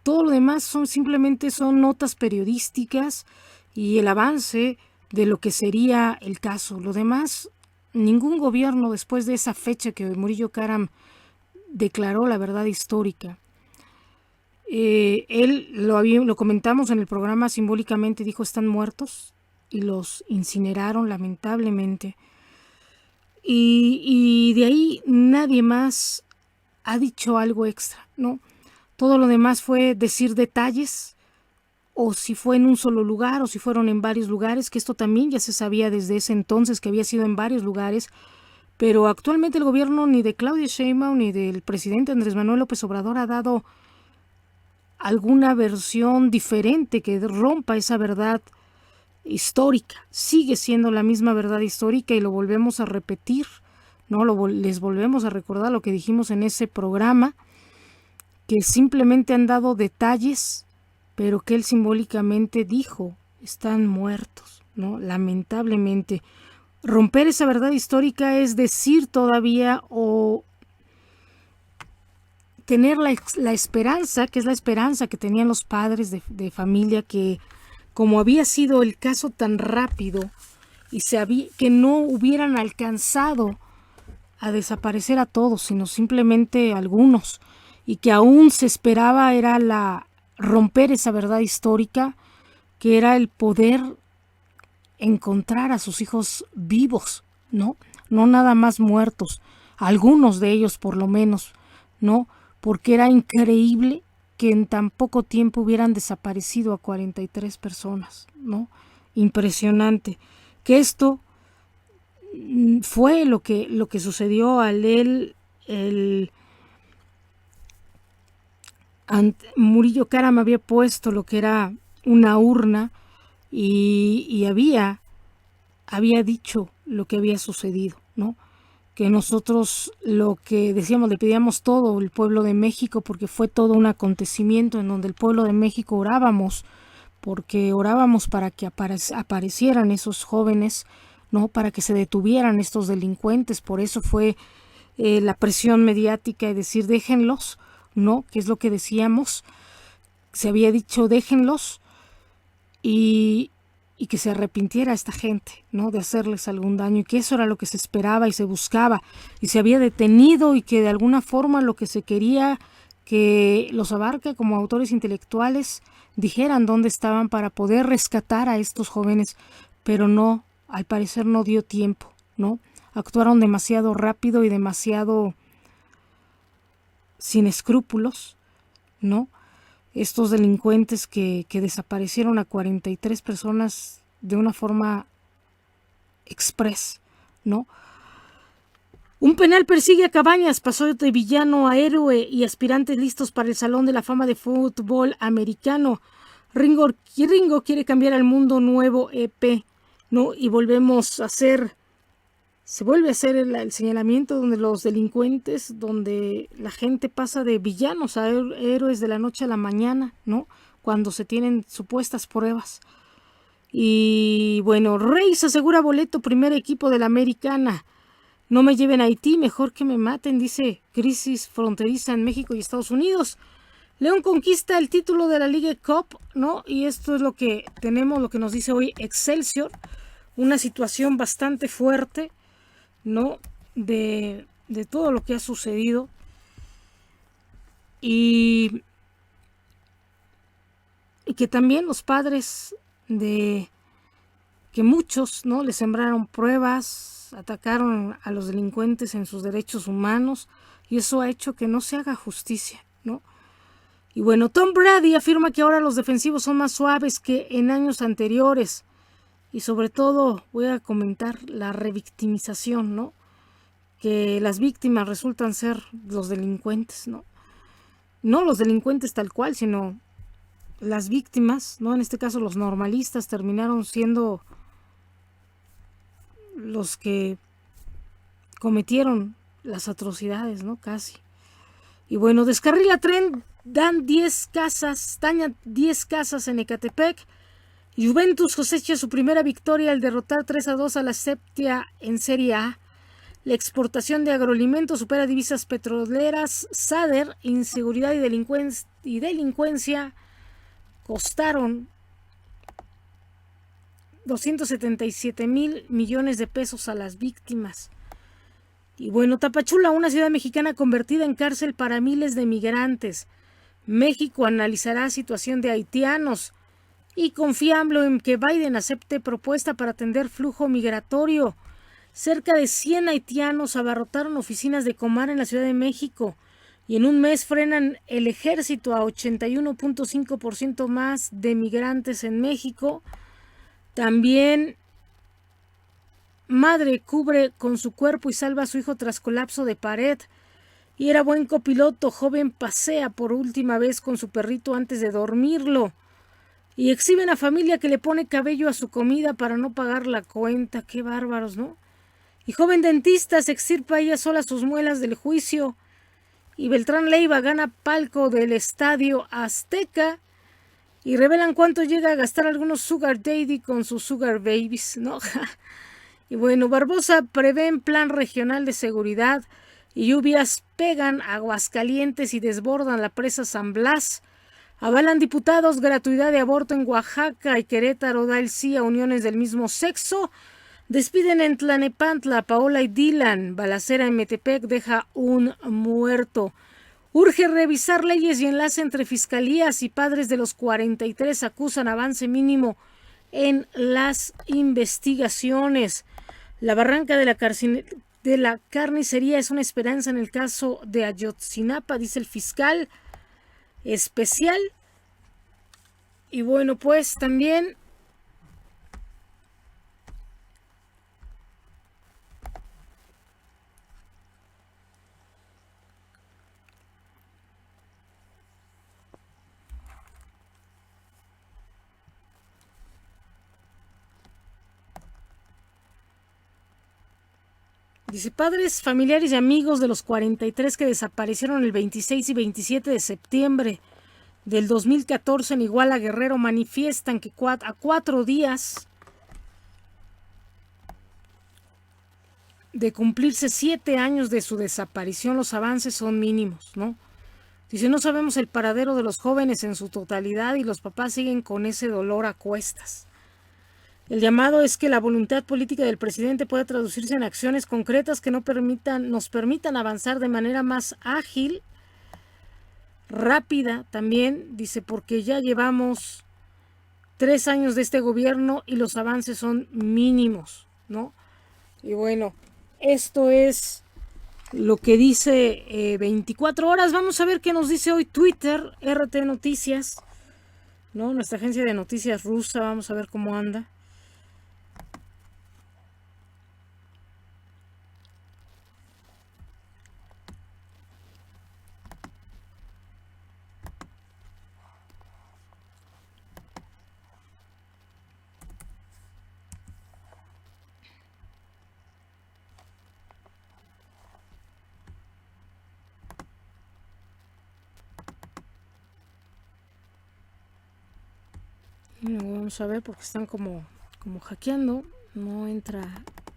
Todo lo demás simplemente son notas periodísticas y el avance de lo que sería el caso. Lo demás, ningún gobierno después de esa fecha que Murillo Karam declaró la verdad histórica. Él lo comentamos en el programa, simbólicamente dijo están muertos y los incineraron lamentablemente. Y de ahí nadie más ha dicho algo extra, ¿no? Todo lo demás fue decir detalles, o si fue en un solo lugar, o si fueron en varios lugares, que esto también ya se sabía desde ese entonces que había sido en varios lugares, pero actualmente el gobierno ni de Claudia Sheinbaum ni del presidente Andrés Manuel López Obrador ha dado alguna versión diferente que rompa esa verdad histórica. Sigue siendo la misma verdad histórica y lo volvemos a repetir, ¿no? Les volvemos a recordar lo que dijimos en ese programa, que simplemente han dado detalles, pero que él simbólicamente dijo, están muertos, ¿no? Lamentablemente. Romper esa verdad histórica es decir todavía o tener la esperanza, que es la esperanza que tenían los padres de familia, que como había sido el caso tan rápido y que no hubieran alcanzado a desaparecer a todos, sino simplemente algunos, y que aún se esperaba era romper esa verdad histórica, que era el poder encontrar a sus hijos vivos, ¿no? No nada más muertos, algunos de ellos por lo menos, ¿no? Porque era increíble que en tan poco tiempo hubieran desaparecido a 43 personas, ¿no? Impresionante. Que esto fue lo que sucedió al Murillo Karam había puesto lo que era una urna y había dicho lo que había sucedido, ¿no? Que nosotros lo que decíamos, le pedíamos todo el pueblo de México, porque fue todo un acontecimiento en donde el pueblo de México orábamos para que aparecieran esos jóvenes, ¿no? Para que se detuvieran estos delincuentes. Por eso fue la presión mediática y decir déjenlos, ¿no? Que es lo que decíamos, se había dicho déjenlos, y y que se arrepintiera esta gente, ¿no? De hacerles algún daño, y que eso era lo que se esperaba y se buscaba y se había detenido, y que de alguna forma lo que se quería que los Abarca como autores intelectuales dijeran dónde estaban para poder rescatar a estos jóvenes, pero no, al parecer no dio tiempo, ¿no? Actuaron demasiado rápido y demasiado sin escrúpulos, ¿no? Estos delincuentes que desaparecieron a 43 personas de una forma express, ¿no? Un penal persigue a Cabañas, pasó de villano a héroe y aspirantes listos para el Salón de la Fama de Fútbol Americano. Ringo quiere cambiar al mundo, nuevo EP, ¿no? Y se vuelve a hacer el señalamiento donde los delincuentes, donde la gente pasa de villanos a héroes de la noche a la mañana, ¿no? Cuando se tienen supuestas pruebas. Y bueno, Reyes asegura boleto primer equipo de la Americana. No me lleven a Haití, mejor que me maten, dice crisis fronteriza en México y Estados Unidos. León conquista el título de la League Cup, ¿no? Y esto es lo que tenemos, lo que nos dice hoy Excelsior. Una situación bastante fuerte, ¿no? De todo lo que ha sucedido. Y que también los padres de que muchos, ¿no? Le sembraron pruebas, atacaron a los delincuentes en sus derechos humanos, y eso ha hecho que no se haga justicia, ¿no? Y bueno, Tom Brady afirma que ahora los defensivos son más suaves que en años anteriores, y sobre todo voy a comentar la revictimización, ¿no? Que las víctimas resultan ser los delincuentes, ¿no? No los delincuentes tal cual, sino las víctimas, ¿no? En este caso los normalistas terminaron siendo los que cometieron las atrocidades, ¿no? Casi. Y bueno, descarrila tren, dañan 10 casas en Ecatepec. Juventus cosecha su primera victoria al derrotar 3-2 a la Septia en Serie A. La exportación de agroalimentos supera divisas petroleras. SADER, inseguridad y delincuencia costaron 277,000 millones de pesos a las víctimas. Y bueno, Tapachula, una ciudad mexicana convertida en cárcel para miles de migrantes. México analizará situación de haitianos y confía AMLO en que Biden acepte propuesta para atender flujo migratorio. Cerca de 100 haitianos abarrotaron oficinas de Comar en la Ciudad de México, y en un mes frenan el ejército a 81.5% más de migrantes en México. También madre cubre con su cuerpo y salva a su hijo tras colapso de pared. Y era buen copiloto, joven pasea por última vez con su perrito antes de dormirlo. Y exhiben a familia que le pone cabello a su comida para no pagar la cuenta. Qué bárbaros, ¿no? Y joven dentista se extirpa ella sola sus muelas del juicio. Y Beltrán Leiva gana palco del Estadio Azteca. Y revelan cuánto llega a gastar algunos Sugar Daddy con sus Sugar Babies, ¿no? Y bueno, Barbosa prevé en plan regional de seguridad. Y lluvias pegan a Aguascalientes y desbordan la presa San Blas. Avalan diputados gratuidad de aborto en Oaxaca, y Querétaro da el sí a uniones del mismo sexo. Despiden en Tlanepantla a Paola y Dylan. Balacera en Metepec deja un muerto. Urge revisar leyes y enlace entre fiscalías, y padres de los 43 acusan avance mínimo en las investigaciones. La barranca de la carnicería es una esperanza en el caso de Ayotzinapa, dice el fiscal especial. Y bueno, pues también dice, padres, familiares y amigos de los 43 que desaparecieron el 26 y 27 de septiembre del 2014 en Iguala, Guerrero, manifiestan que a 4 días de cumplirse 7 años de su desaparición, los avances son mínimos, ¿no? Dice, no sabemos el paradero de los jóvenes en su totalidad, y los papás siguen con ese dolor a cuestas. El llamado es que la voluntad política del presidente pueda traducirse en acciones concretas que nos permitan avanzar de manera más ágil, rápida también, dice, porque ya llevamos 3 años de este gobierno y los avances son mínimos, ¿no? Y bueno, esto es lo que dice 24 horas. Vamos a ver qué nos dice hoy Twitter, RT Noticias, ¿no? Nuestra agencia de noticias rusa. Vamos a ver cómo anda. Vamos a ver porque están como hackeando. No entra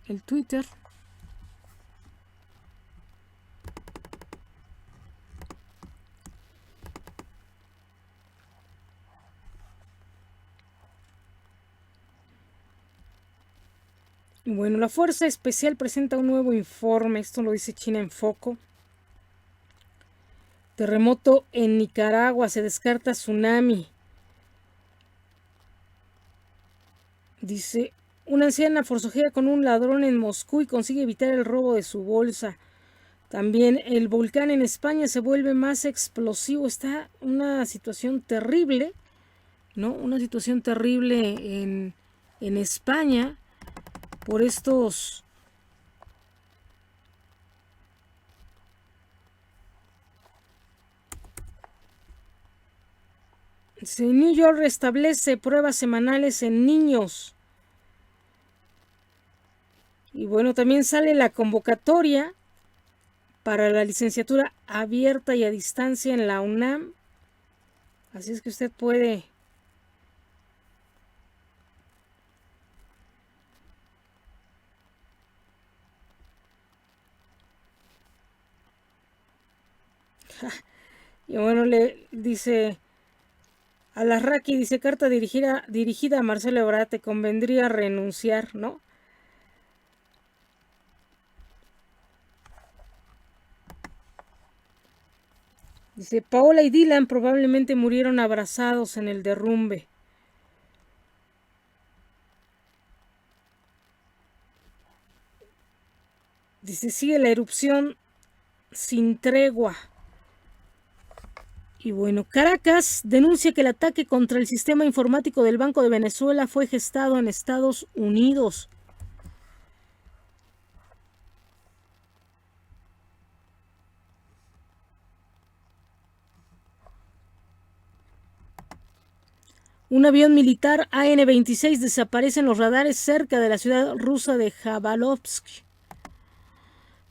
el Twitter. Bueno, la Fuerza Especial presenta un nuevo informe. Esto lo dice China en Foco. Terremoto en Nicaragua. Se descarta tsunami. Dice, una anciana forcejea con un ladrón en Moscú y consigue evitar el robo de su bolsa. También el volcán en España se vuelve más explosivo. Está una situación terrible, ¿no? Una situación terrible en España por estos... New York restablece pruebas semanales en niños. Y bueno, también sale la convocatoria para la licenciatura abierta y a distancia en la UNAM. Así es que usted puede y bueno, le dice Alarraqui, dice, carta dirigida a Marcelo Ebrard, te convendría renunciar, ¿no? Dice, Paola y Dylan probablemente murieron abrazados en el derrumbe. Dice, sigue la erupción sin tregua. Y bueno, Caracas denuncia que el ataque contra el sistema informático del Banco de Venezuela fue gestado en Estados Unidos. Un avión militar AN-26 desaparece en los radares cerca de la ciudad rusa de Jabárovsk.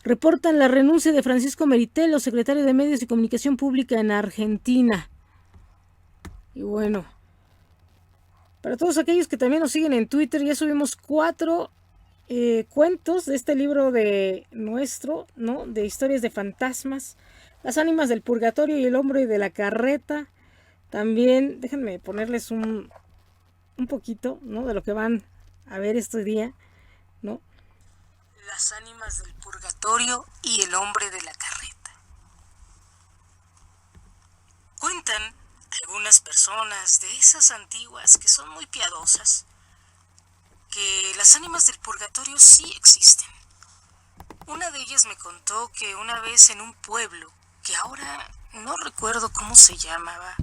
Reportan la renuncia de Francisco Meritelo, secretario de Medios y Comunicación Pública en Argentina. Y bueno, para todos aquellos que también nos siguen en Twitter, ya subimos 4 cuentos de este libro de nuestro, ¿no? De historias de fantasmas. Las ánimas del purgatorio y el hombre de la carreta. También, déjenme ponerles un poquito, ¿no? De lo que van a ver este día, ¿no? Las ánimas del purgatorio y el hombre de la carreta. Cuentan algunas personas de esas antiguas que son muy piadosas que las ánimas del purgatorio sí existen. Una de ellas me contó que una vez en un pueblo, que ahora no recuerdo cómo se llamaba,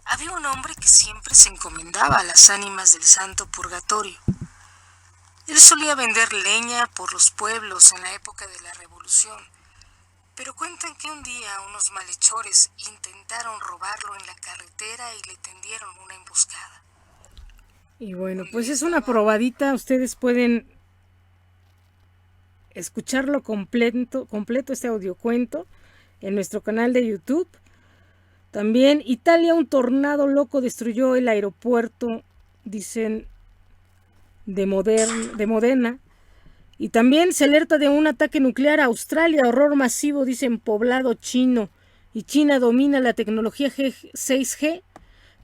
había un hombre que siempre se encomendaba a las ánimas del santo purgatorio. Él solía vender leña por los pueblos en la época de la Revolución, pero cuentan que un día unos malhechores intentaron robarlo en la carretera y le tendieron una emboscada. Y bueno, pues es una probadita, ustedes pueden escucharlo completo este audiocuento en nuestro canal de YouTube. También Italia, un tornado loco destruyó el aeropuerto, dicen, de Modena. Y también se alerta de un ataque nuclear a Australia, horror masivo, dicen, poblado chino. Y China domina la tecnología 6G,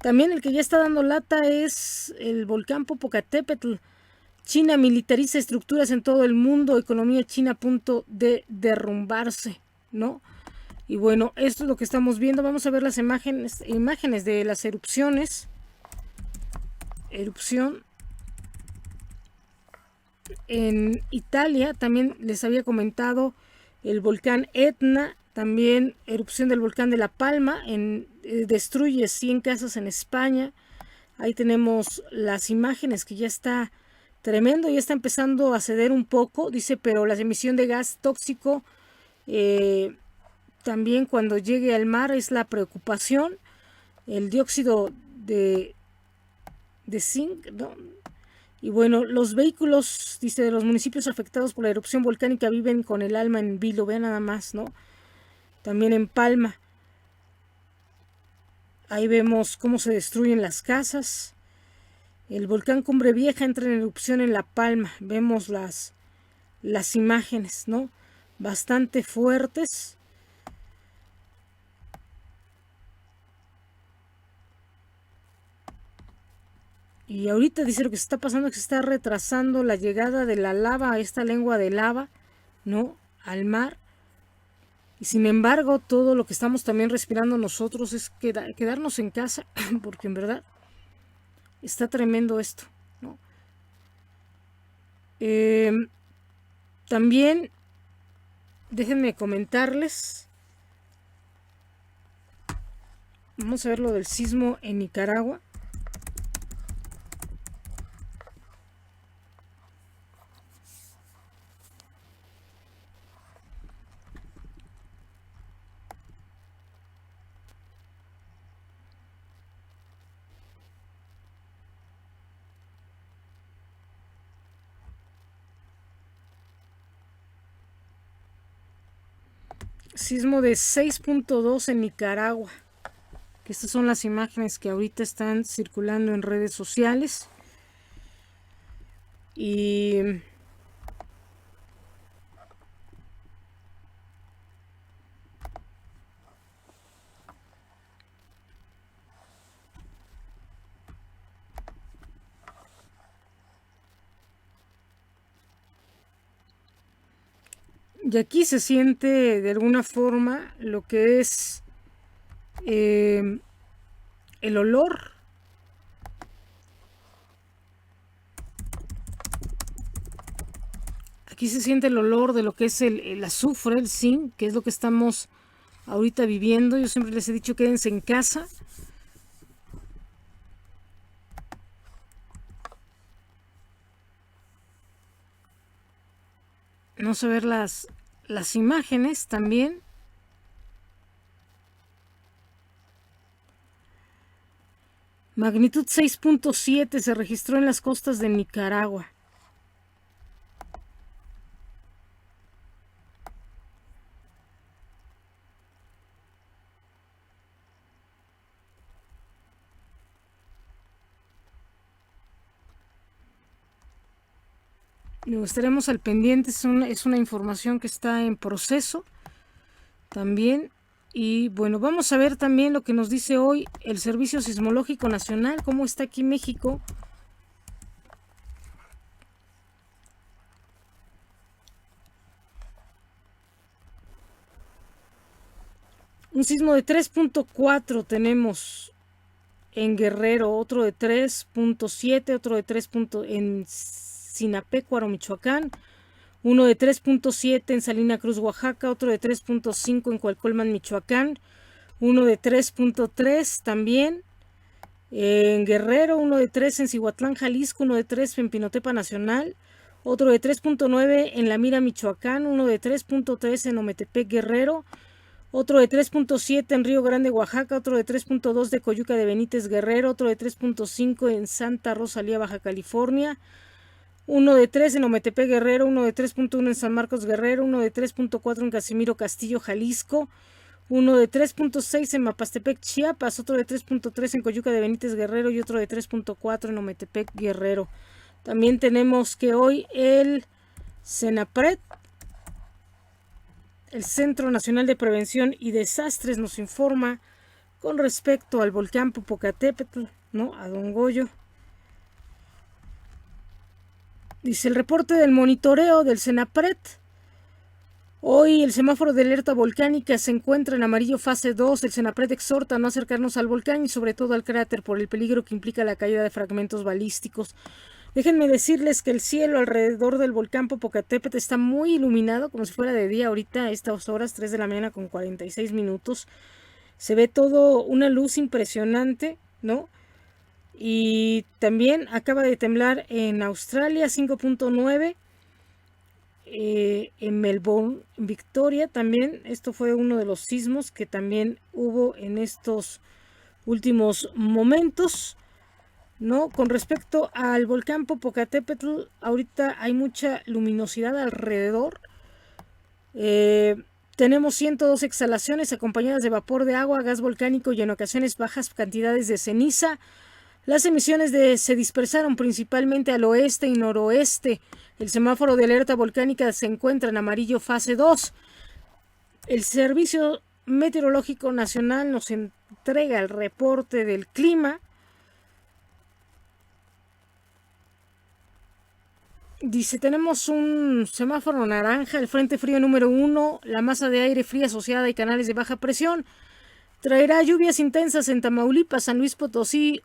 También el que ya está dando lata es el volcán Popocatépetl. China militariza estructuras en todo el mundo, economía china a punto de derrumbarse, ¿no? Y bueno, esto es lo que estamos viendo. Vamos a ver las imágenes de las erupciones. Erupción en Italia, también les había comentado el volcán Etna, también erupción del volcán de La Palma, destruye 100 casas en España. Ahí tenemos las imágenes que ya está tremendo, ya está empezando a ceder un poco, dice, pero la emisión de gas tóxico también cuando llegue al mar es la preocupación. El dióxido de zinc, ¿no? Y bueno, los vehículos, dice, de los municipios afectados por la erupción volcánica viven con el alma en vilo, vean nada más, ¿no? También en Palma. Ahí vemos cómo se destruyen las casas. El volcán Cumbre Vieja entra en erupción en La Palma. Vemos las imágenes, ¿no? Bastante fuertes. Y ahorita dice lo que se está pasando es que se está retrasando la llegada de la lava, esta lengua de lava, ¿no? Al mar. Y sin embargo, todo lo que estamos también respirando nosotros es quedarnos en casa, porque en verdad está tremendo esto, ¿no? También, déjenme comentarles, vamos a ver lo del sismo en Nicaragua. Sismo de 6.2 en Nicaragua. Que estas son las imágenes que ahorita están circulando en redes sociales. Y aquí se siente de alguna forma lo que es el olor. Aquí se siente el olor de lo que es el azufre, el zinc, que es lo que estamos ahorita viviendo. Yo siempre les he dicho, quédense en casa. Vamos a ver las imágenes también. Magnitud 6.7 se registró en las costas de Nicaragua. Estaremos al pendiente, es una información que está en proceso también. Y bueno, vamos a ver también lo que nos dice hoy el Servicio Sismológico Nacional, cómo está aquí México. Un sismo de 3.4 tenemos en Guerrero, otro de 3.7, otro de 3. En Sinapecuaro, Michoacán, uno de 3.7 en Salina Cruz, Oaxaca, otro de 3.5 en Cualcolman, Michoacán, uno de 3.3 también en Guerrero, uno de 3 en Cihuatlán, Jalisco, uno de 3 en Pinotepa Nacional, otro de 3.9 en La Mira, Michoacán, uno de 3.3 en Ometepec, Guerrero, otro de 3.7 en Río Grande, Oaxaca, otro de 3.2 de Coyuca de Benítez, Guerrero, otro de 3.5 en Santa Rosalía, Baja California, uno de 3 en Ometepec, Guerrero, uno de 3.1 en San Marcos, Guerrero, uno de 3.4 en Casimiro, Castillo, Jalisco, uno de 3.6 en Mapastepec, Chiapas, otro de 3.3 en Coyuca de Benítez, Guerrero, y otro de 3.4 en Ometepec, Guerrero. También tenemos que hoy el CENAPRED, el Centro Nacional de Prevención y Desastres, nos informa con respecto al volcán Popocatépetl, ¿no? A Don Goyo. Dice el reporte del monitoreo del CENAPRED. Hoy el semáforo de alerta volcánica se encuentra en amarillo fase 2. El CENAPRED exhorta a no acercarnos al volcán y sobre todo al cráter por el peligro que implica la caída de fragmentos balísticos. Déjenme decirles que el cielo alrededor del volcán Popocatépetl está muy iluminado, como si fuera de día ahorita a estas horas, 3 de la mañana con 46 minutos. Se ve todo una luz impresionante, ¿no? Y también acaba de temblar en Australia 5.9. En Melbourne, Victoria también. Esto fue uno de los sismos que también hubo en estos últimos momentos, ¿no? Con respecto al volcán Popocatépetl, ahorita hay mucha luminosidad alrededor. Tenemos 102 exhalaciones acompañadas de vapor de agua, gas volcánico y en ocasiones bajas cantidades de ceniza. Las emisiones se dispersaron principalmente al oeste y noroeste. El semáforo de alerta volcánica se encuentra en amarillo fase 2. El Servicio Meteorológico Nacional nos entrega el reporte del clima. Dice, tenemos un semáforo naranja, el frente frío número 1, la masa de aire fría asociada y canales de baja presión. Traerá lluvias intensas en Tamaulipas, San Luis Potosí,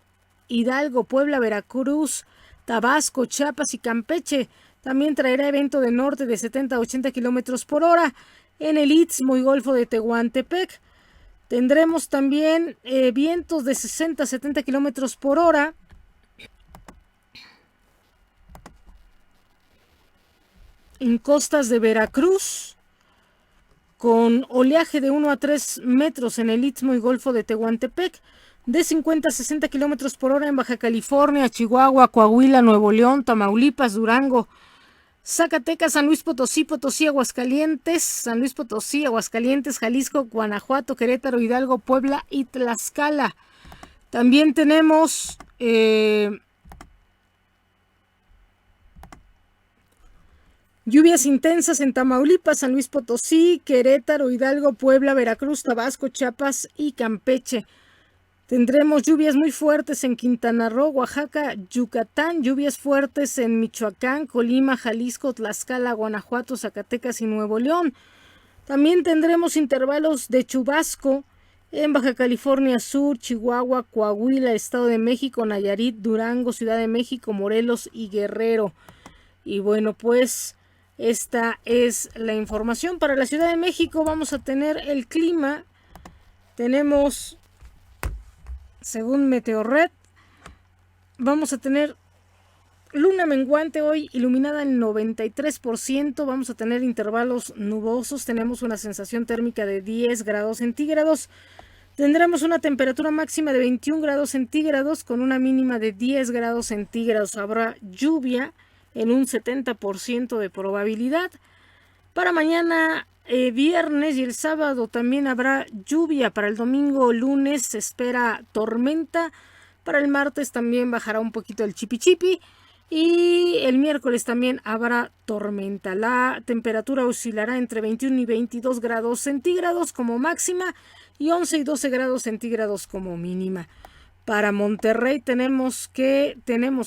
Hidalgo, Puebla, Veracruz, Tabasco, Chiapas y Campeche. También traerá viento de norte de 70 a 80 kilómetros por hora en el Istmo y Golfo de Tehuantepec. Tendremos también vientos de 60 a 70 kilómetros por hora en costas de Veracruz, con oleaje de 1 a 3 metros en el Istmo y Golfo de Tehuantepec, de 50 a 60 kilómetros por hora en Baja California, Chihuahua, Coahuila, Nuevo León, Tamaulipas, Durango, Zacatecas, San Luis Potosí, Aguascalientes, Jalisco, Guanajuato, Querétaro, Hidalgo, Puebla y Tlaxcala. También tenemos lluvias intensas en Tamaulipas, San Luis Potosí, Querétaro, Hidalgo, Puebla, Veracruz, Tabasco, Chiapas y Campeche. Tendremos lluvias muy fuertes en Quintana Roo, Oaxaca, Yucatán, lluvias fuertes en Michoacán, Colima, Jalisco, Tlaxcala, Guanajuato, Zacatecas y Nuevo León. También tendremos intervalos de chubasco en Baja California Sur, Chihuahua, Coahuila, Estado de México, Nayarit, Durango, Ciudad de México, Morelos y Guerrero. Y bueno, pues esta es la información para la Ciudad de México. Vamos a tener el clima. Tenemos, según Meteorred, vamos a tener luna menguante hoy iluminada en 93%. Vamos a tener intervalos nubosos. Tenemos una sensación térmica de 10 grados centígrados. Tendremos una temperatura máxima de 21 grados centígrados con una mínima de 10 grados centígrados. Habrá lluvia en un 70% de probabilidad. Para mañana viernes y el sábado también habrá lluvia. Para el domingo, lunes se espera tormenta. Para el martes también bajará un poquito el chipi. Y el miércoles también habrá tormenta. La temperatura oscilará entre 21 y 22 grados centígrados como máxima y 11 y 12 grados centígrados como mínima. Para Monterrey tenemos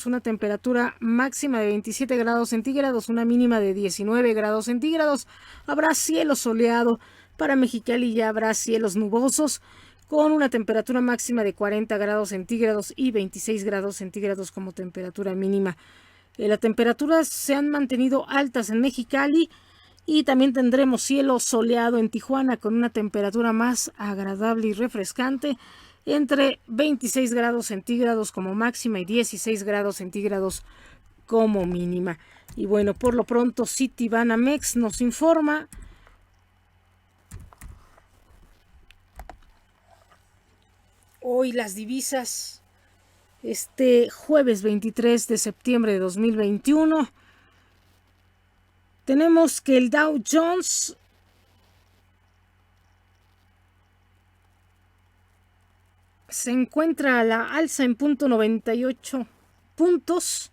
una temperatura máxima de 27 grados centígrados, una mínima de 19 grados centígrados. Habrá cielo soleado. Para Mexicali ya habrá cielos nubosos con una temperatura máxima de 40 grados centígrados y 26 grados centígrados como temperatura mínima. Las temperaturas se han mantenido altas en Mexicali y también tendremos cielo soleado en Tijuana con una temperatura más agradable y refrescante entre 26 grados centígrados como máxima y 16 grados centígrados como mínima. Y bueno, por lo pronto Citibanamex nos informa hoy las divisas, este jueves 23 de septiembre de 2021. Tenemos que el Dow Jones se encuentra a la alza en 0.98 puntos.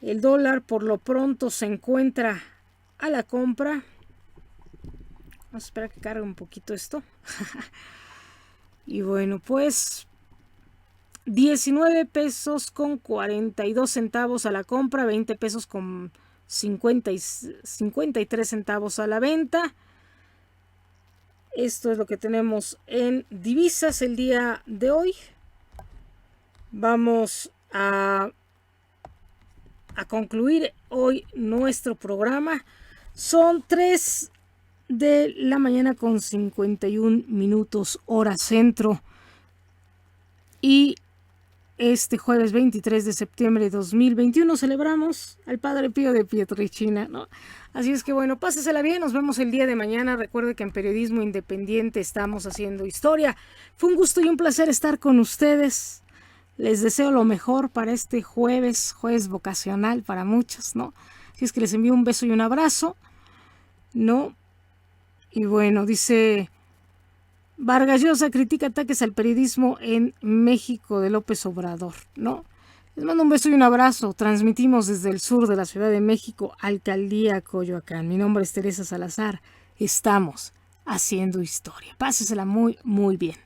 El dólar por lo pronto se encuentra a la compra. Vamos a esperar que cargue un poquito esto. Y bueno, pues 19 pesos con 42 centavos a la compra, 20 pesos con 53 centavos a la venta. Esto es lo que tenemos en divisas el día de hoy. Vamos a concluir hoy nuestro programa. Son 3 de la mañana con 51 minutos hora centro. Y este jueves 23 de septiembre de 2021 celebramos al Padre Pío de Pietrelcina, ¿no? Así es que bueno, pásesela bien, nos vemos el día de mañana. Recuerde que en Periodismo Independiente estamos haciendo historia. Fue un gusto y un placer estar con ustedes. Les deseo lo mejor para este jueves vocacional para muchos, ¿no? Así es que les envío un beso y un abrazo, ¿no? Y bueno, dice Vargas Llosa, critica ataques al periodismo en México de López Obrador, ¿no? Les mando un beso y un abrazo. Transmitimos desde el sur de la Ciudad de México, Alcaldía Coyoacán. Mi nombre es Teresa Salazar. Estamos haciendo historia. Pásesela muy, muy bien.